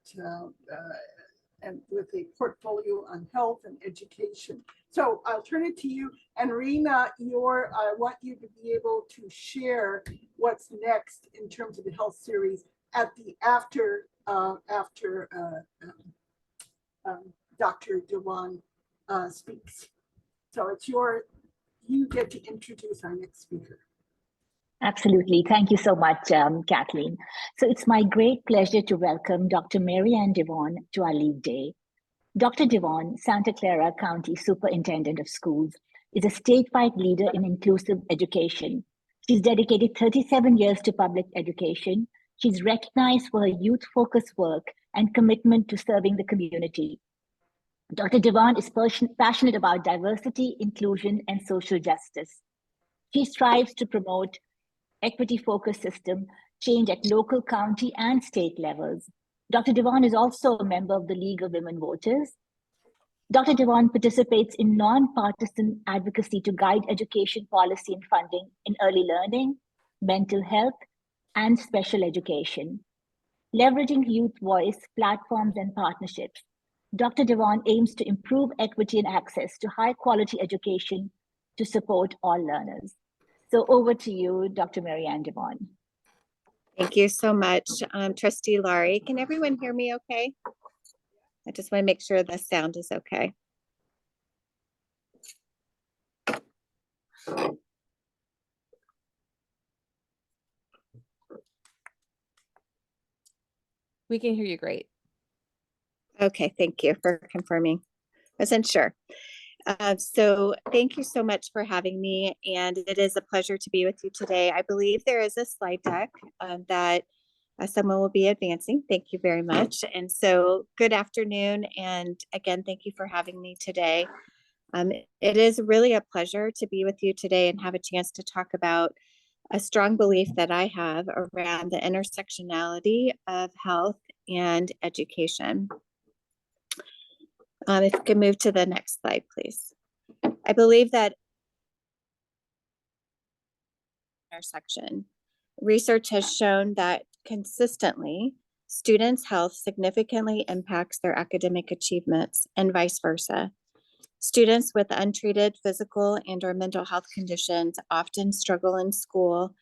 and with a portfolio on health and education. So I'll turn it to you. And Rena, I want you to be able to share what's next in terms of the health series at the after Dr. Dewan speaks. So it's you get to introduce our next speaker. Absolutely. Thank you so much, Kathleen. So it's my great pleasure to welcome Dr. Mary Ann Devon to our lead day. Dr. Devon, Santa Clara County Superintendent of Schools, is a statewide leader in inclusive education. She's dedicated 37 years to public education. She's recognized for her youth-focused work and commitment to serving the community. Dr. Devon is passionate about diversity, inclusion, and social justice. She strives to promote equity-focused system change at local, county, and state levels. Dr. Devon is also a member of the League of Women Voters. Dr. Devon participates in non-partisan advocacy to guide education policy and funding in early learning, mental health, and special education. Leveraging youth voice, platforms, and partnerships, Dr. Devon aims to improve equity and access to high-quality education to support all learners. So over to you, Dr. Mary Ann Devon. Thank you so much, Trustee Laurie. Can everyone hear me okay? I just want to make sure the sound is okay. We can hear you great. Okay, thank you for confirming. I wasn't sure. So thank you so much for having me, and it is a pleasure to be with you today. I believe there is a slide deck that someone will be advancing. Thank you very much. And so good afternoon, and again, thank you for having me today. It is really a pleasure to be with you today and have a chance to talk about a strong belief that I have around the intersectionality of health and education. If you can move to the next slide, please. I believe that intersection. Research has shown that consistently, students' health significantly impacts their academic achievements and vice versa. Students with untreated physical and/or mental health conditions often struggle in school,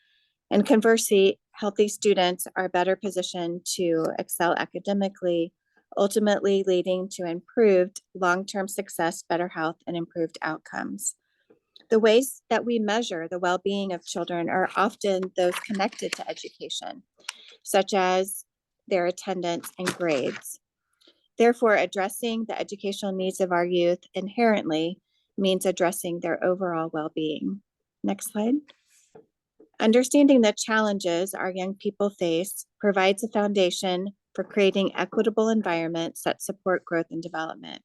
and conversely, healthy students are better positioned to excel academically, ultimately leading to improved long-term success, better health, and improved outcomes. The ways that we measure the well-being of children are often those connected to education, such as their attendance and grades. Therefore, addressing the educational needs of our youth inherently means addressing their overall well-being. Next slide. Understanding the challenges our young people face provides a foundation for creating equitable environments that support growth and development.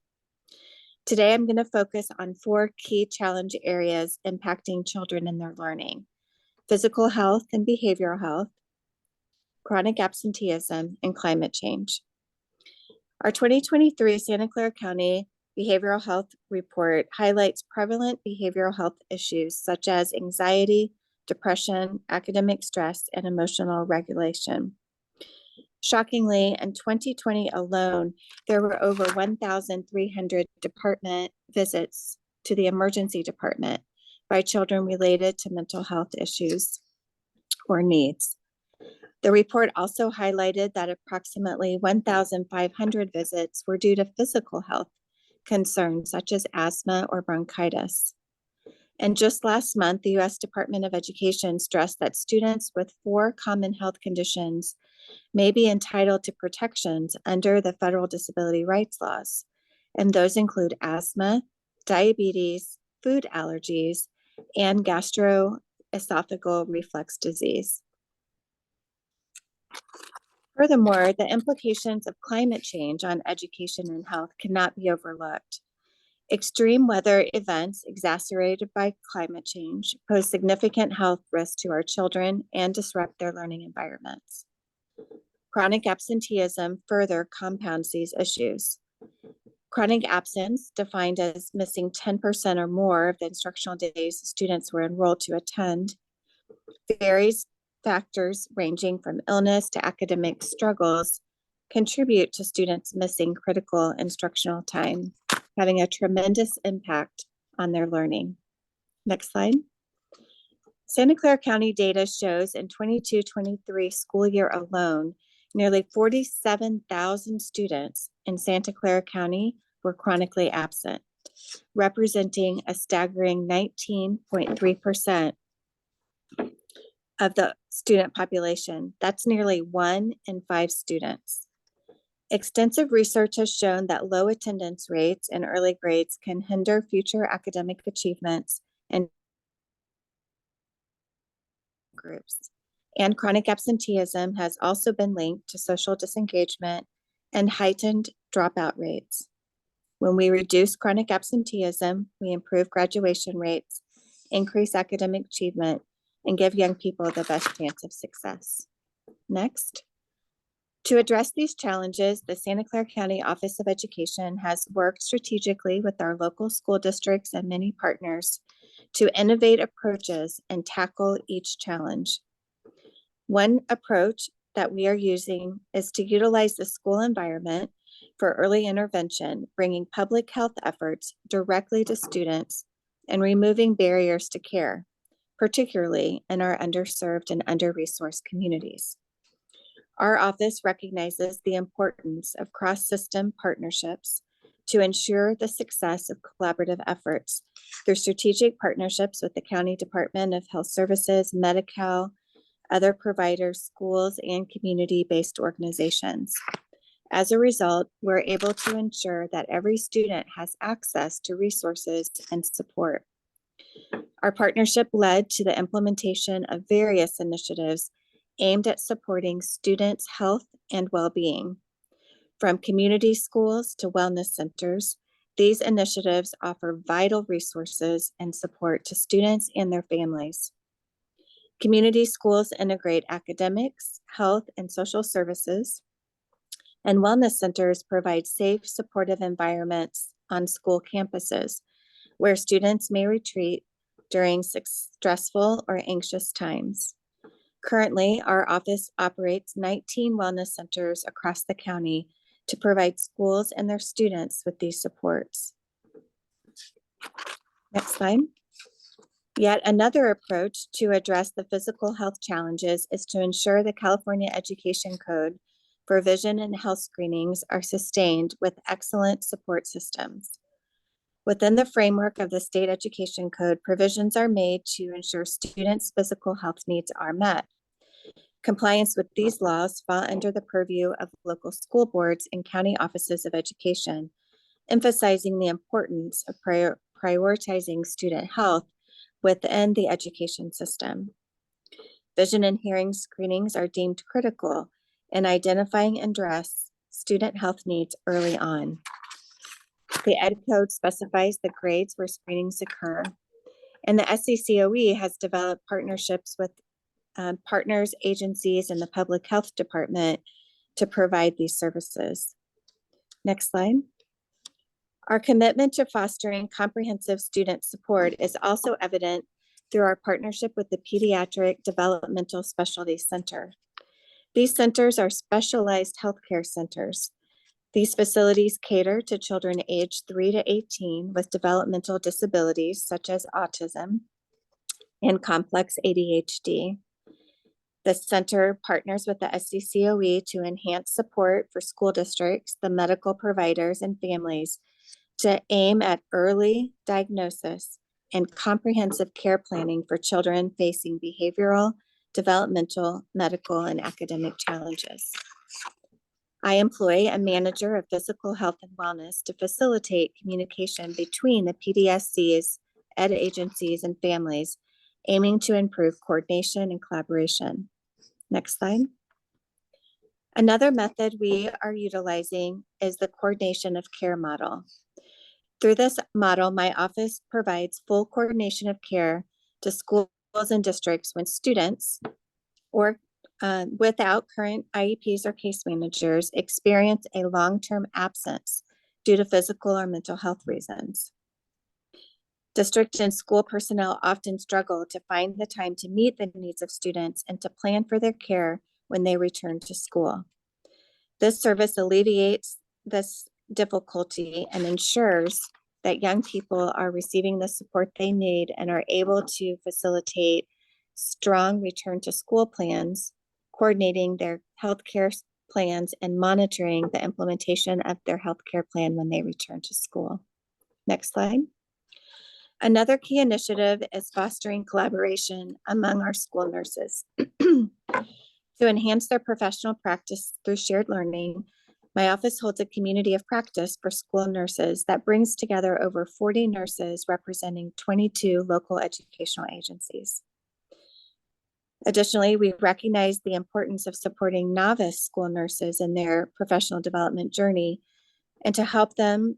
Today, I'm going to focus on 4 key challenge areas impacting children in their learning: physical health and behavioral health, chronic absenteeism, and climate change. Our 2023 Santa Clara County Behavioral Health Report highlights prevalent behavioral health issues such as anxiety, depression, academic stress, and emotional regulation. Shockingly, in 2020 alone, there were over 1,300 department visits to the emergency department by children related to mental health issues or needs. The report also highlighted that approximately 1,500 visits were due to physical health concerns such as asthma or bronchitis. And just last month, the U.S. Department of Education stressed that students with 4 common health conditions may be entitled to protections under the federal disability rights laws. And those include asthma, diabetes, food allergies, and gastroesophageal reflux disease. Furthermore, the implications of climate change on education and health cannot be overlooked. Extreme weather events exacerbated by climate change pose significant health risks to our children and disrupt their learning environments. Chronic absenteeism further compounds these issues. Chronic absence, defined as missing 10% or more of the instructional days students were enrolled to attend, varies. Factors ranging from illness to academic struggles contribute to students missing critical instructional time, having a tremendous impact on their learning. Next slide. Santa Clara County data shows in 22-23 school year alone, nearly 47,000 students in Santa Clara County were chronically absent, representing a staggering 19.3% of the student population. That's nearly 1 in 5 students. Extensive research has shown that low attendance rates in early grades can hinder future academic achievements in groups. And chronic absenteeism has also been linked to social disengagement and heightened dropout rates. When we reduce chronic absenteeism, we improve graduation rates, increase academic achievement, and give young people the best chance of success. Next. To address these challenges, the Santa Clara County Office of Education has worked strategically with our local school districts and many partners to innovate approaches and tackle each challenge. One approach that we are using is to utilize the school environment for early intervention, bringing public health efforts directly to students and removing barriers to care, particularly in our underserved and under-resourced communities. Our office recognizes the importance of cross-system partnerships to ensure the success of collaborative efforts through strategic partnerships with the County Department of Health Services, Medi-Cal, other providers, schools, and community-based organizations. As a result, we're able to ensure that every student has access to resources and support. Our partnership led to the implementation of various initiatives aimed at supporting students' health and well-being. From community schools to wellness centers, these initiatives offer vital resources and support to students and their families. Community schools integrate academics, health, and social services, and wellness centers provide safe, supportive environments on school campuses where students may retreat during stressful or anxious times. Currently, our office operates 19 wellness centers across the county to provide schools and their students with these supports. Next slide. Yet another approach to address the physical health challenges is to ensure the California Education Code for vision and health screenings are sustained with excellent support systems. Within the framework of the state education code, provisions are made to ensure students' physical health needs are met. Compliance with these laws fall under the purview of local school boards and county offices of education, emphasizing the importance of prioritizing student health within the education system. Vision and hearing screenings are deemed critical in identifying and address student health needs early on. The Ed Code specifies the grades where screenings occur, and the SCCOE has developed partnerships with partners, agencies, and the Public Health Department to provide these services. Next slide. Our commitment to fostering comprehensive student support is also evident through our partnership with the Pediatric Developmental Specialty Center. These centers are specialized healthcare centers. These facilities cater to children aged 3 to 18 with developmental disabilities such as autism and complex ADHD. The center partners with the SCCOE to enhance support for school districts, the medical providers, and families to aim at early diagnosis and comprehensive care planning for children facing behavioral, developmental, medical, and academic challenges. I employ a manager of physical health and wellness to facilitate communication between the PDSCs, ed agencies, and families, aiming to improve coordination and collaboration. Next slide. Another method we are utilizing is the coordination of care model. Through this model, my office provides full coordination of care to schools and districts when students or without current IEPs or case managers experience a long-term absence due to physical or mental health reasons. District and school personnel often struggle to find the time to meet the needs of students and to plan for their care when they return to school. This service alleviates this difficulty and ensures that young people are receiving the support they need and are able to facilitate strong return to school plans, coordinating their healthcare plans and monitoring the implementation of their healthcare plan when they return to school. Next slide. Another key initiative is fostering collaboration among our school nurses. To enhance their professional practice through shared learning, my office holds a community of practice for school nurses that brings together over 40 nurses representing 22 local educational agencies. Additionally, we recognize the importance of supporting novice school nurses in their professional development journey and to help them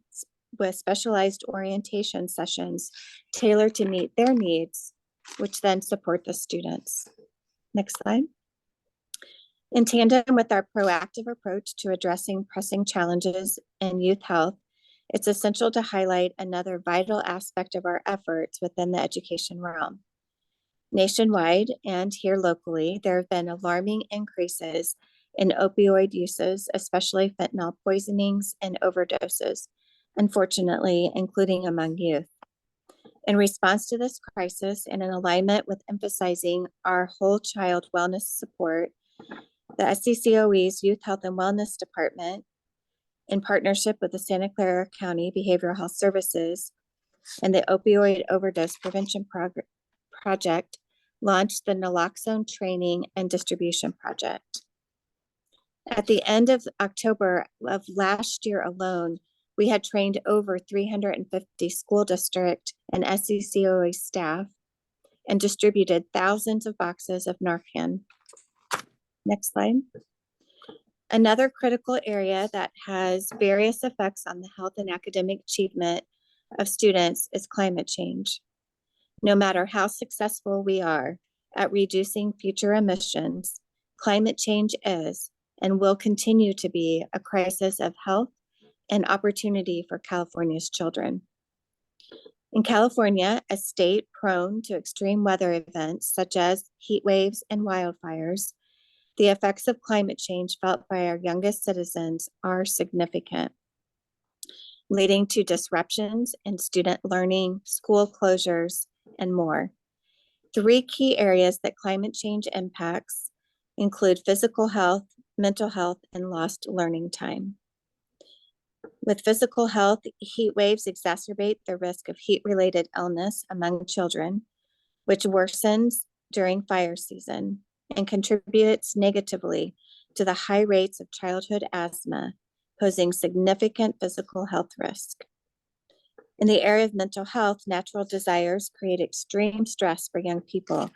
with specialized orientation sessions tailored to meet their needs which then support the students. Next slide. In tandem with our proactive approach to addressing pressing challenges in youth health, it's essential to highlight another vital aspect of our efforts within the education realm. Nationwide and here locally, there have been alarming increases in opioid uses, especially fentanyl poisonings and overdoses, unfortunately, including among youth. In response to this crisis and in alignment with emphasizing our whole child wellness support, the SCCOE's Youth Health and Wellness Department, in partnership with the Santa Clara County Behavioral Health Services and the Opioid Overdose Prevention Project, launched the naloxone Training and Distribution Project. At the end of October of last year alone, we had trained over 350 school district and SCCOE staff and distributed thousands of boxes of Narcan. Next slide. Another critical area that has various effects on the health and academic achievement of students is climate change. No matter how successful we are at reducing future emissions, climate change is and will continue to be a crisis of health and opportunity for California's children. In California, a state prone to extreme weather events such as heat waves and wildfires, the effects of climate change felt by our youngest citizens are significant, leading to disruptions in student learning, school closures, and more. 3 key areas that climate change impacts include physical health, mental health, and lost learning time. With physical health, heat waves exacerbate the risk of heat-related illness among children, which worsens during fire season and contributes negatively to the high rates of childhood asthma, posing significant physical health risk. In the area of mental health, natural desires create extreme stress for young people,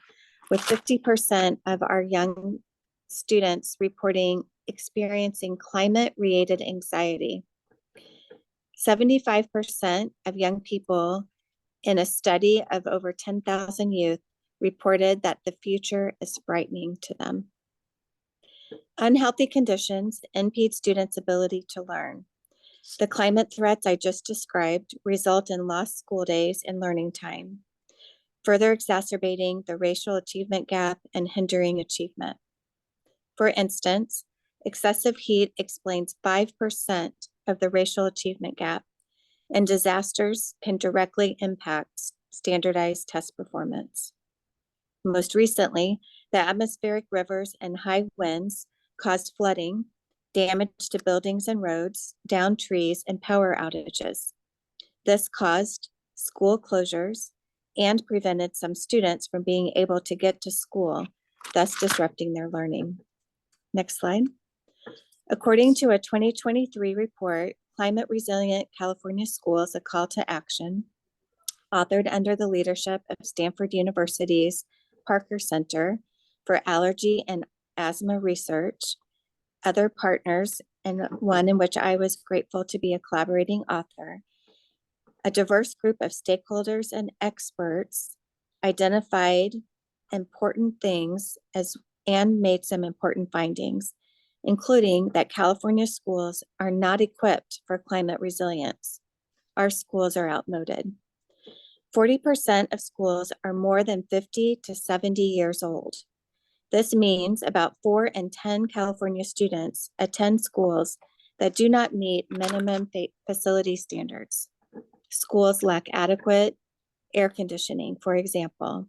with 50% of our young students reporting experiencing climate-related anxiety. 75% of young people in a study of over 10,000 youth reported that the future is frightening to them. Unhealthy conditions impede students' ability to learn. The climate threats I just described result in lost school days and learning time, further exacerbating the racial achievement gap and hindering achievement. For instance, excessive heat explains 5% of the racial achievement gap, and disasters can directly impact standardized test performance. Most recently, the atmospheric rivers and high winds caused flooding, damage to buildings and roads, downed trees, and power outages. This caused school closures and prevented some students from being able to get to school, thus disrupting their learning. Next slide. According to a 2023 report, Climate Resilient California Schools, A Call to Action, authored under the leadership of Stanford University's Parker Center for Allergy and Asthma Research, other partners, and one in which I was grateful to be a collaborating author, a diverse group of stakeholders and experts identified important things and made some important findings, including that California schools are not equipped for climate resilience. Our schools are outmoded. 40% of schools are more than 50 to 70 years old. This means about 4 in 10 California students attend schools that do not meet minimum facility standards. Schools lack adequate air conditioning, for example,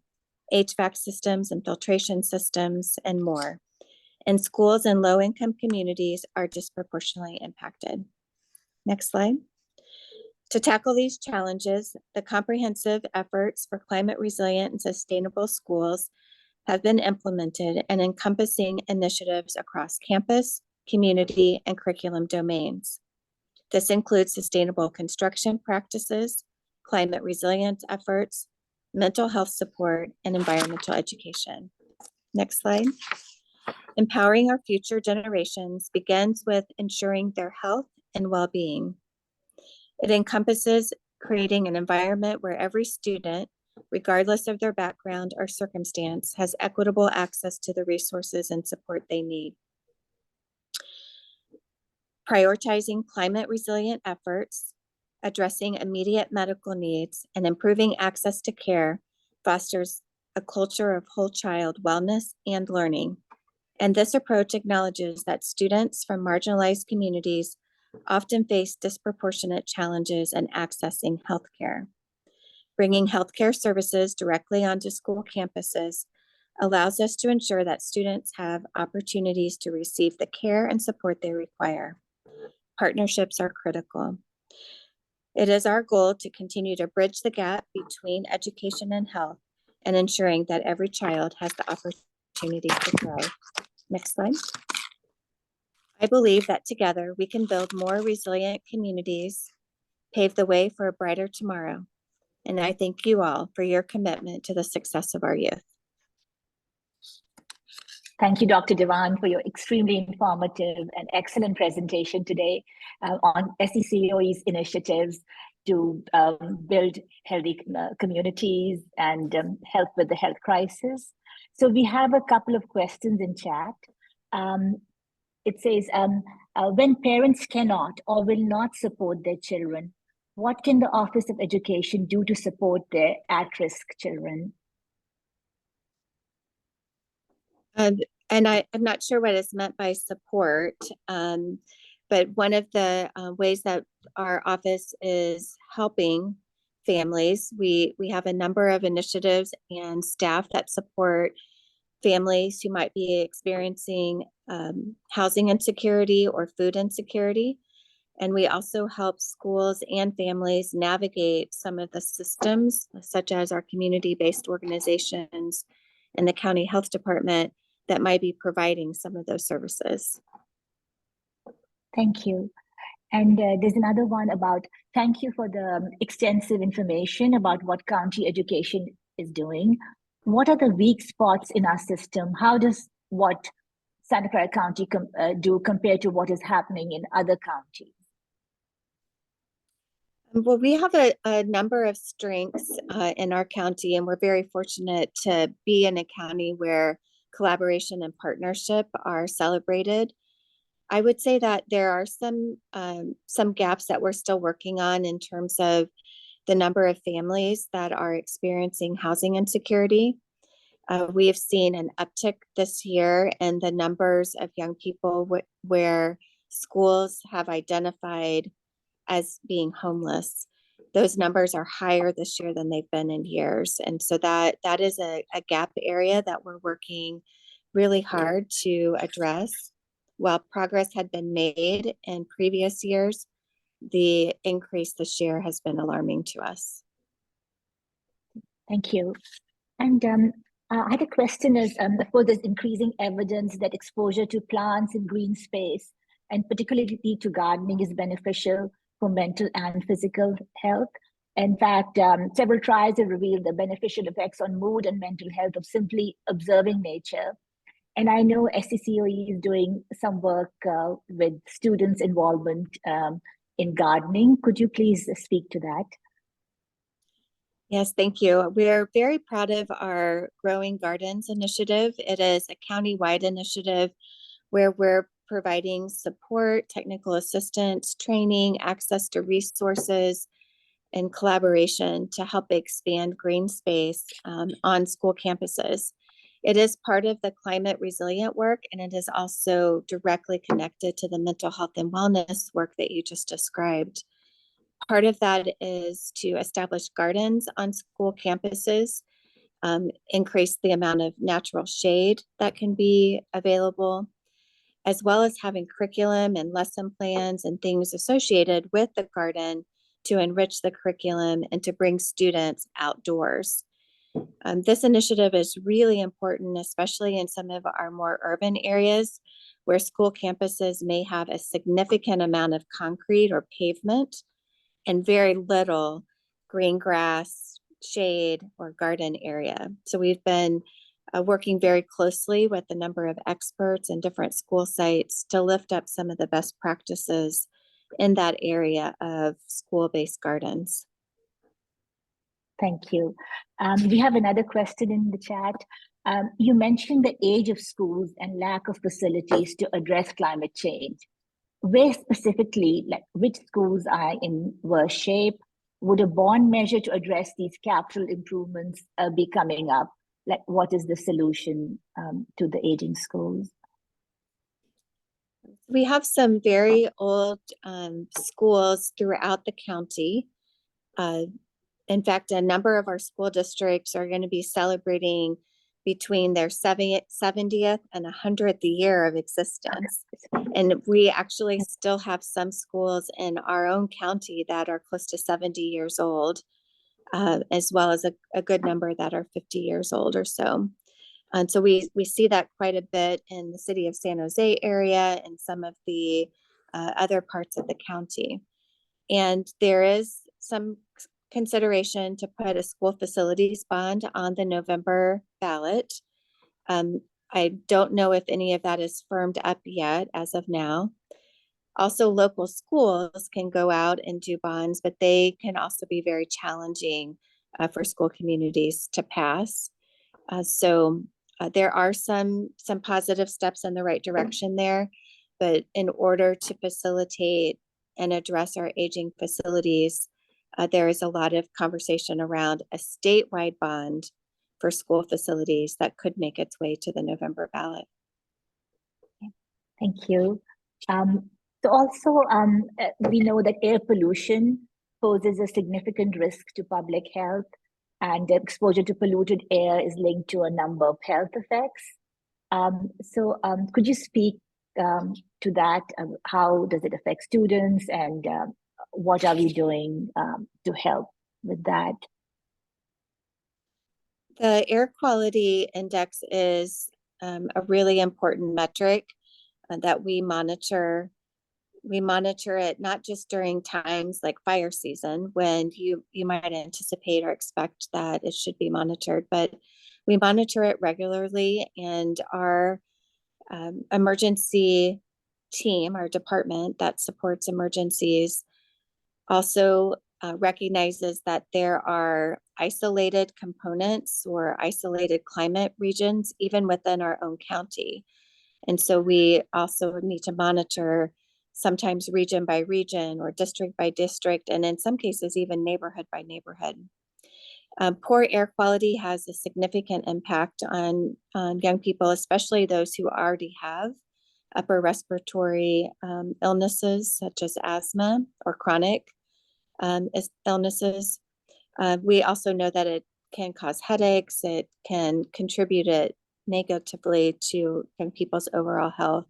HVAC systems and filtration systems, and more. And schools in low-income communities are disproportionately impacted. Next slide. To tackle these challenges, the comprehensive efforts for climate resilient and sustainable schools have been implemented and encompassing initiatives across campus, community, and curriculum domains. This includes sustainable construction practices, climate resilience efforts, mental health support, and environmental education. Next slide. Empowering our future generations begins with ensuring their health and well-being. It encompasses creating an environment where every student regardless of their background or circumstance, has equitable access to the resources and support they need. Prioritizing climate resilient efforts, addressing immediate medical needs, and improving access to care fosters a culture of whole child wellness and learning. And this approach acknowledges that students from marginalized communities often face disproportionate challenges in accessing healthcare. Bringing healthcare services directly onto school campuses allows us to ensure that students have opportunities to receive the care and support they require. Partnerships are critical. It is our goal to continue to bridge the gap between education and health and ensuring that every child has the opportunity to grow. Next slide. I believe that together we can build more resilient communities, pave the way for a brighter tomorrow. And I thank you all for your commitment to the success of our youth. Thank you, Dr. Devan, for your extremely informative and excellent presentation today on SECOE's initiatives to build healthy communities and help with the health crisis. So we have a couple of questions in chat. It says, when parents cannot or will not support their children, what can the Office of Education do to support their at-risk children? And I'm not sure what is meant by support, but one of the ways that our office is helping families, we have a number of initiatives and staff that support families who might be experiencing housing insecurity or food insecurity. And we also help schools and families navigate some of the systems, such as our community-based organizations and the county health department that might be providing some of those services. Thank you. And there's another one about, thank you for the extensive information about what county education is doing. What are the weak spots in our system? How does what Santa Clara County do compared to what is happening in other counties? Well, we have a number of strengths in our county, and we're very fortunate to be in a county where collaboration and partnership are celebrated. I would say that there are some gaps that we're still working on in terms of the number of families that are experiencing housing insecurity. We have seen an uptick this year in the numbers of young people where schools have identified as being homeless. Those numbers are higher this year than they've been in years. And so that is a gap area that we're working really hard to address. While progress had been made in previous years, the increase this year has been alarming to us. Thank you. And I had a question is, of course, there's increasing evidence that exposure to plants in green space, and particularly to gardening, is beneficial for mental and physical health. In fact, several trials have revealed the beneficial effects on mood and mental health of simply observing nature. And I know SCCOE is doing some work with students' involvement in gardening. Could you please speak to that? Yes, thank you. We're very proud of our Growing Gardens initiative. It is a county-wide initiative where we're providing support, technical assistance, training, access to resources, and collaboration to help expand green space on school campuses. It is part of the climate resilient work, and it is also directly connected to the mental health and wellness work that you just described. Part of that is to establish gardens on school campuses, increase the amount of natural shade that can be available, as well as having curriculum and lesson plans and things associated with the garden to enrich the curriculum and to bring students outdoors. This initiative is really important, especially in some of our more urban areas where school campuses may have a significant amount of concrete or pavement and very little green grass, shade, or garden area. So we've been working very closely with a number of experts and different school sites to lift up some of the best practices in that area of school-based gardens. Thank you. We have another question in the chat. You mentioned the age of schools and lack of facilities to address climate change. Where specifically, like which schools are in worse shape? Would a bond measure to address these capital improvements be coming up? Like, what is the solution to the aging schools? We have some very old schools throughout the county. In fact, a number of our school districts are going to be celebrating between their 70th and 100th year of existence. And we actually still have some schools in our own county that are close to 70 years old, as well as a good number that are 50 years old or so. And so we see that quite a bit in the city of San Jose area and some of the other parts of the county. And there is some consideration to put a school facilities bond on the November ballot. I don't know if any of that is firmed up yet as of now. Also, local schools can go out and do bonds, but they can also be very challenging for school communities to pass. So there are some positive steps in the right direction there, but in order to facilitate and address our aging facilities, there is a lot of conversation around a statewide bond for school facilities that could make its way to the November ballot. Thank you. So also, we know that air pollution poses a significant risk to public health, and the exposure to polluted air is linked to a number of health effects. Could you speak to that? How does it affect students, and what are we doing to help with that? The air quality index is a really important metric that we monitor. We monitor it not just during times like fire season when you might anticipate or expect that it should be monitored, but we monitor it regularly, and our emergency team, our department that supports emergencies, also recognizes that there are isolated components or isolated climate regions even within our own county. And so we also need to monitor sometimes region by region or district by district, and in some cases even neighborhood by neighborhood. Poor air quality has a significant impact on young people, especially those who already have upper respiratory illnesses such as asthma or chronic illnesses. We also know that it can cause headaches. It can contribute it negatively to young people's overall health.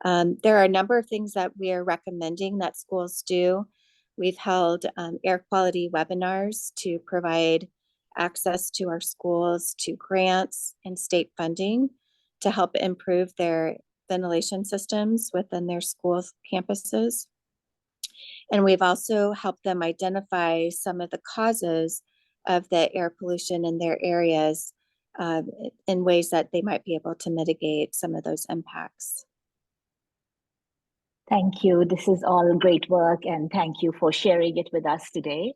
There are a number of things that we are recommending that schools do. We've held air quality webinars to provide access to our schools to grants and state funding to help improve their ventilation systems within their school campuses. And we've also helped them identify some of the causes of the air pollution in their areas in ways that they might be able to mitigate some of those impacts. Thank you. This is all great work, and thank you for sharing it with us today.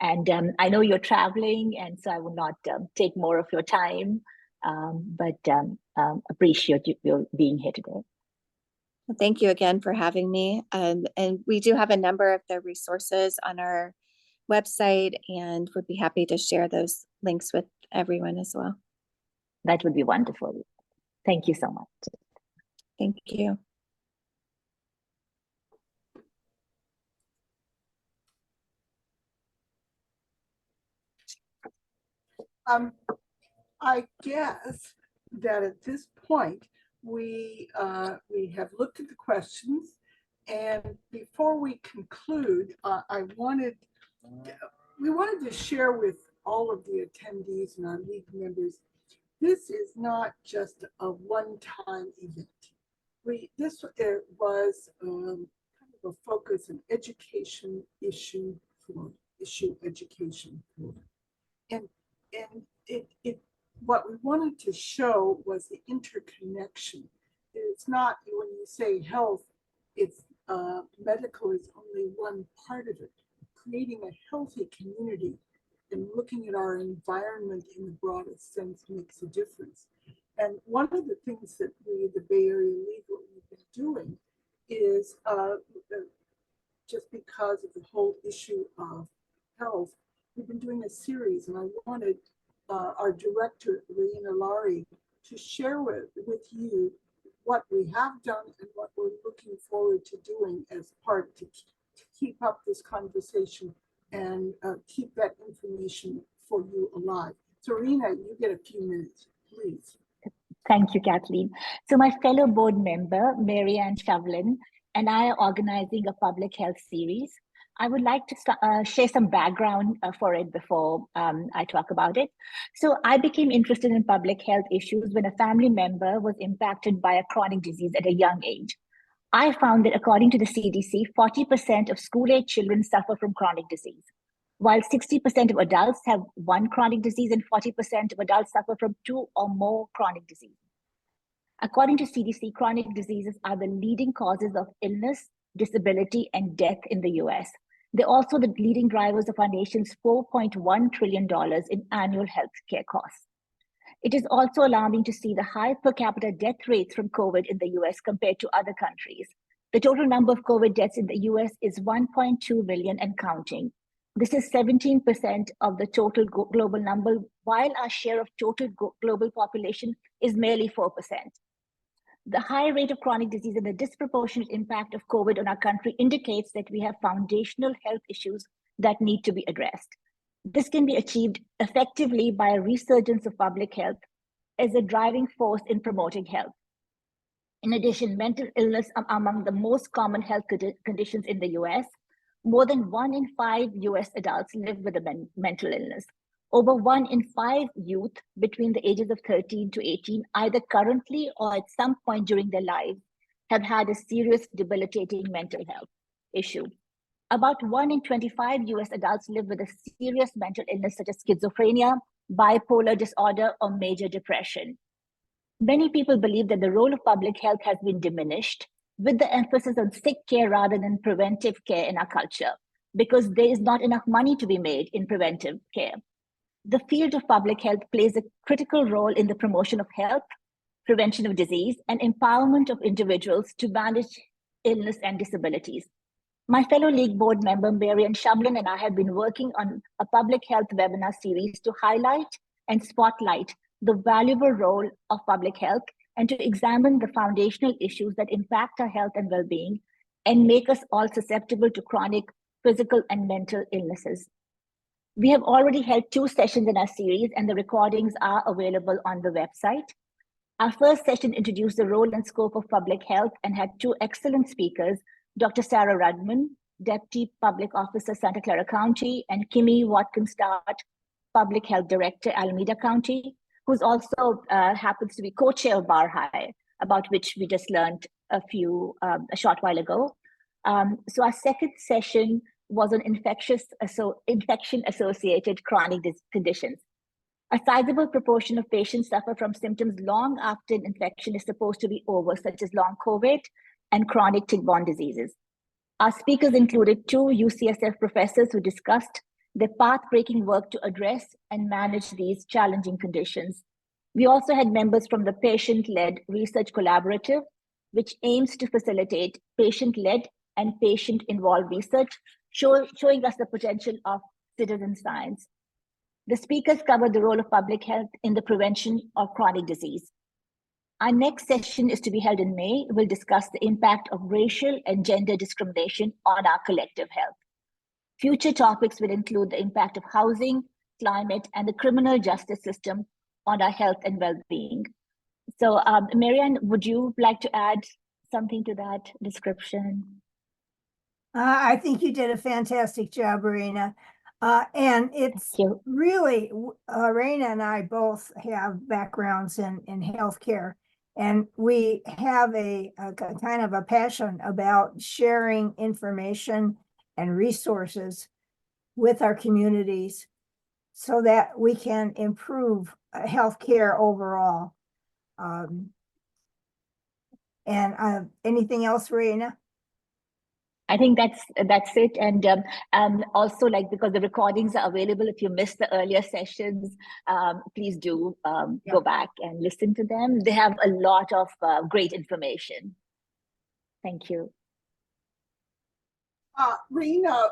And I know you're traveling, and so I will not take more of your time, but appreciate you being here today. Thank you again for having me. And we do have a number of the resources on our website, and would be happy to share those links with everyone as well. That would be wonderful. Thank you so much. Thank you. I guess that at this point, we have looked at the questions, and before we conclude, we wanted to share with all of the attendees and our league members, this is not just a one-time event. This was kind of a focus on education issue education forum. And what we wanted to show was the interconnection. It's not, when you say health, it's medical is only one part of it. Creating a healthy community and looking at our environment in the broadest sense makes a difference. And one of the things that we, the Bay Area League, what we've been doing is just because of the whole issue of health, we've been doing a series, and I wanted our director, Raina Lari, to share with you what we have done and what we're looking forward to doing as part to keep up this conversation and keep that information for you alive. So Raina, you get a few minutes, please. Thank you, Kathleen. So my fellow board member, Mary Ann Shavlin, and I are organizing a public health series. I would like to share some background for it before I talk about it. So I became interested in public health issues when a family member was impacted by a chronic disease at a young age. I found that according to the CDC, 40% of school-age children suffer from chronic disease, while 60% of adults have one chronic disease and 40% of adults suffer from two or more chronic diseases. According to CDC, chronic diseases are the leading causes of illness, disability, and death in the US. They're also the leading drivers of our nation's $4.1 trillion in annual healthcare costs. It is also alarming to see the high per capita death rates from COVID in the US compared to other countries. The total number of COVID deaths in the US is 1.2 million and counting. This is 17% of the total global number, while our share of total global population is merely 4%. The high rate of chronic disease and the disproportionate impact of COVID on our country indicates that we have foundational health issues that need to be addressed. This can be achieved effectively by a resurgence of public health as a driving force in promoting health. In addition, mental illness are among the most common health conditions in the US. More than 1 in 5 US adults live with a mental illness. Over 1 in 5 youth between the ages of 13 to 18, either currently or at some point during their lives, have had a serious debilitating mental health issue. About 1 in 25 US adults live with a serious mental illness such as schizophrenia, bipolar disorder, or major depression. Many people believe that the role of public health has been diminished, with the emphasis on sick care rather than preventive care in our culture, because there is not enough money to be made in preventive care. The field of public health plays a critical role in the promotion of health, prevention of disease, and empowerment of individuals to manage illness and disabilities. My fellow League board member, Mary Ann Shavlin, and I have been working on a public health webinar series to highlight and spotlight the valuable role of public health and to examine the foundational issues that impact our health and well-being and make us all susceptible to chronic physical and mental illnesses. We have already held 2 sessions in our series, and the recordings are available on the website. Our first session introduced the role and scope of public health and had 2 excellent speakers, Dr. Sarah Rudman, Deputy Public Officer, Santa Clara County, and Kimmy Watkins-Start, Public Health Director, Alameda County, who's also happens to be co-chair of Bar High, about which we just learned a short while ago. So our second session was on infection-associated chronic conditions. A sizable proportion of patients suffer from symptoms long after an infection is supposed to be over, such as long COVID and chronic tick-borne diseases. Our speakers included 2 UCSF professors who discussed the path-breaking work to address and manage these challenging conditions. We also had members from the Patient-Led Research Collaborative, which aims to facilitate patient-led and patient-involved research, showing us the potential of citizen science. The speakers covered the role of public health in the prevention of chronic disease. Our next session is to be held in May. We'll discuss the impact of racial and gender discrimination on our collective health. Future topics will include the impact of housing, climate, and the criminal justice system on our health and well-being. So, Mary Ann, would you like to add something to that description? I think you did a fantastic job, Raina. And it's really, Raina and I both have backgrounds in healthcare, and we have a kind of a passion about sharing information and resources with our communities so that we can improve healthcare overall. And anything else, Raina? I think that's it. And also, like, because the recordings are available, if you missed the earlier sessions, please do go back and listen to them. They have a lot of great information. Thank you. Rena,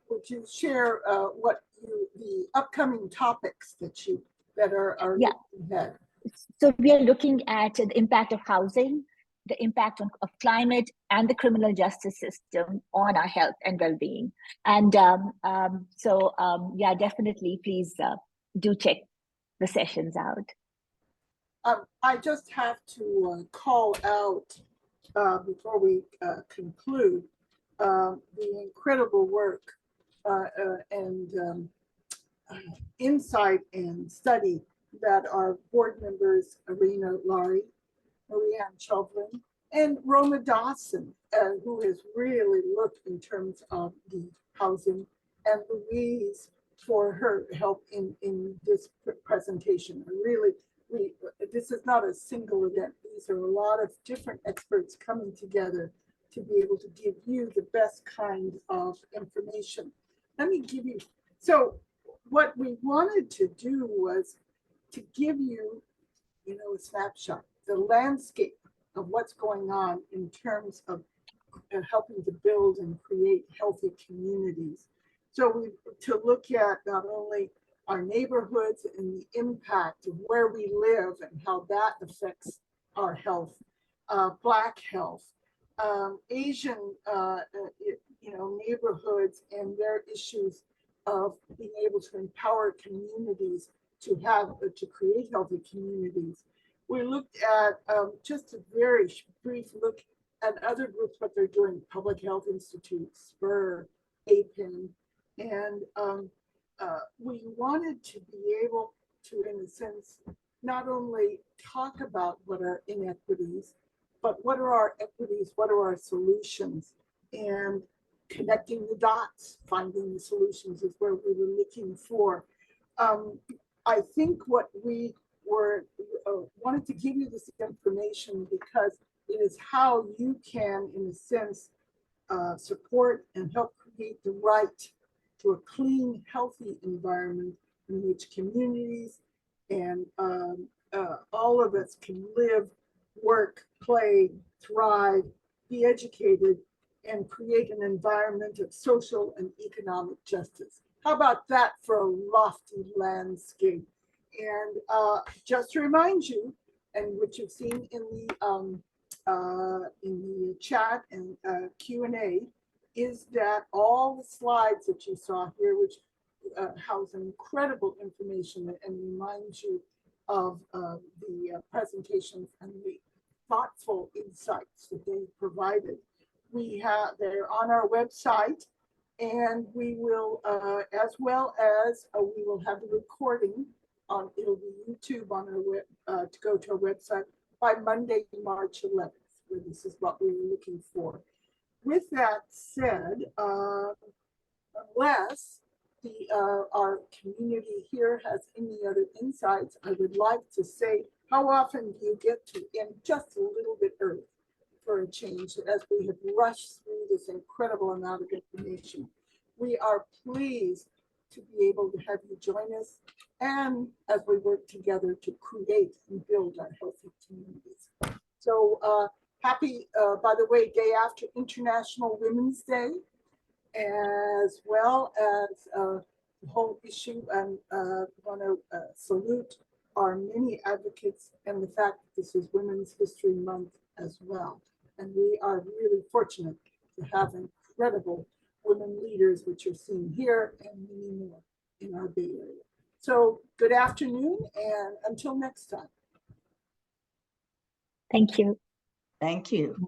would you share the upcoming topics that are Yeah. ahead? So we are looking at the impact of housing, the impact of climate, and the criminal justice system on our health and well-being. And yeah, definitely, please do check the sessions out. I just have to call out before we conclude the incredible work and insight and study that our board members, Arena Laurie, Marianne Chauvelin, and Roma Dawson, who has really looked in terms of the housing, and Louise for her help in this presentation. This is not a single event. These are a lot of different experts coming together to be able to give you the best kind of information. Let me give you, so what we wanted to do was to give you, a snapshot, the landscape of what's going on in terms of helping to build and create healthy communities. So to look at not only our neighborhoods and the impact of where we live and how that affects our health, Black health, Asian, neighborhoods and their issues of being able to empower communities to create healthy communities. We looked at just a very brief look at other groups, what they're doing, Public Health Institute, SPUR, APIN, and we wanted to be able to, in a sense, not only talk about what are inequities, but what are our equities, what are our solutions, and connecting the dots, finding the solutions is where we were looking for. I think what we wanted to give you this information because it is how you can, in a sense, support and help create the right to a clean, healthy environment in which communities and all of us can live, work, play, thrive, be educated, and create an environment of social and economic justice. How about that for a lofty landscape? And just to remind you, and what you've seen in the chat and Q&A, is that all the slides that you saw here, which house incredible information and reminds you of the presentations and the thoughtful insights that they provided. They're on our website, and we will, as well as we will have the recording on, it'll be YouTube on our web, to go to our website by Monday, March 11th, where this is what we were looking for. With that said, unless our community here has any other insights, I would like to say, how often do you get to end just a little bit early for a change as we have rushed through this incredible amount of information? We are pleased to be able to have you join us, and as we work together to create and build our healthy communities. So happy, by the way, day after International Women's Day, as well as the whole issue, and want to salute our many advocates and the fact that this is Women's History Month as well. And we are really fortunate to have incredible women leaders, which are seen here and many more in our Bay Area. So good afternoon, and until next time. Thank you. Thank you.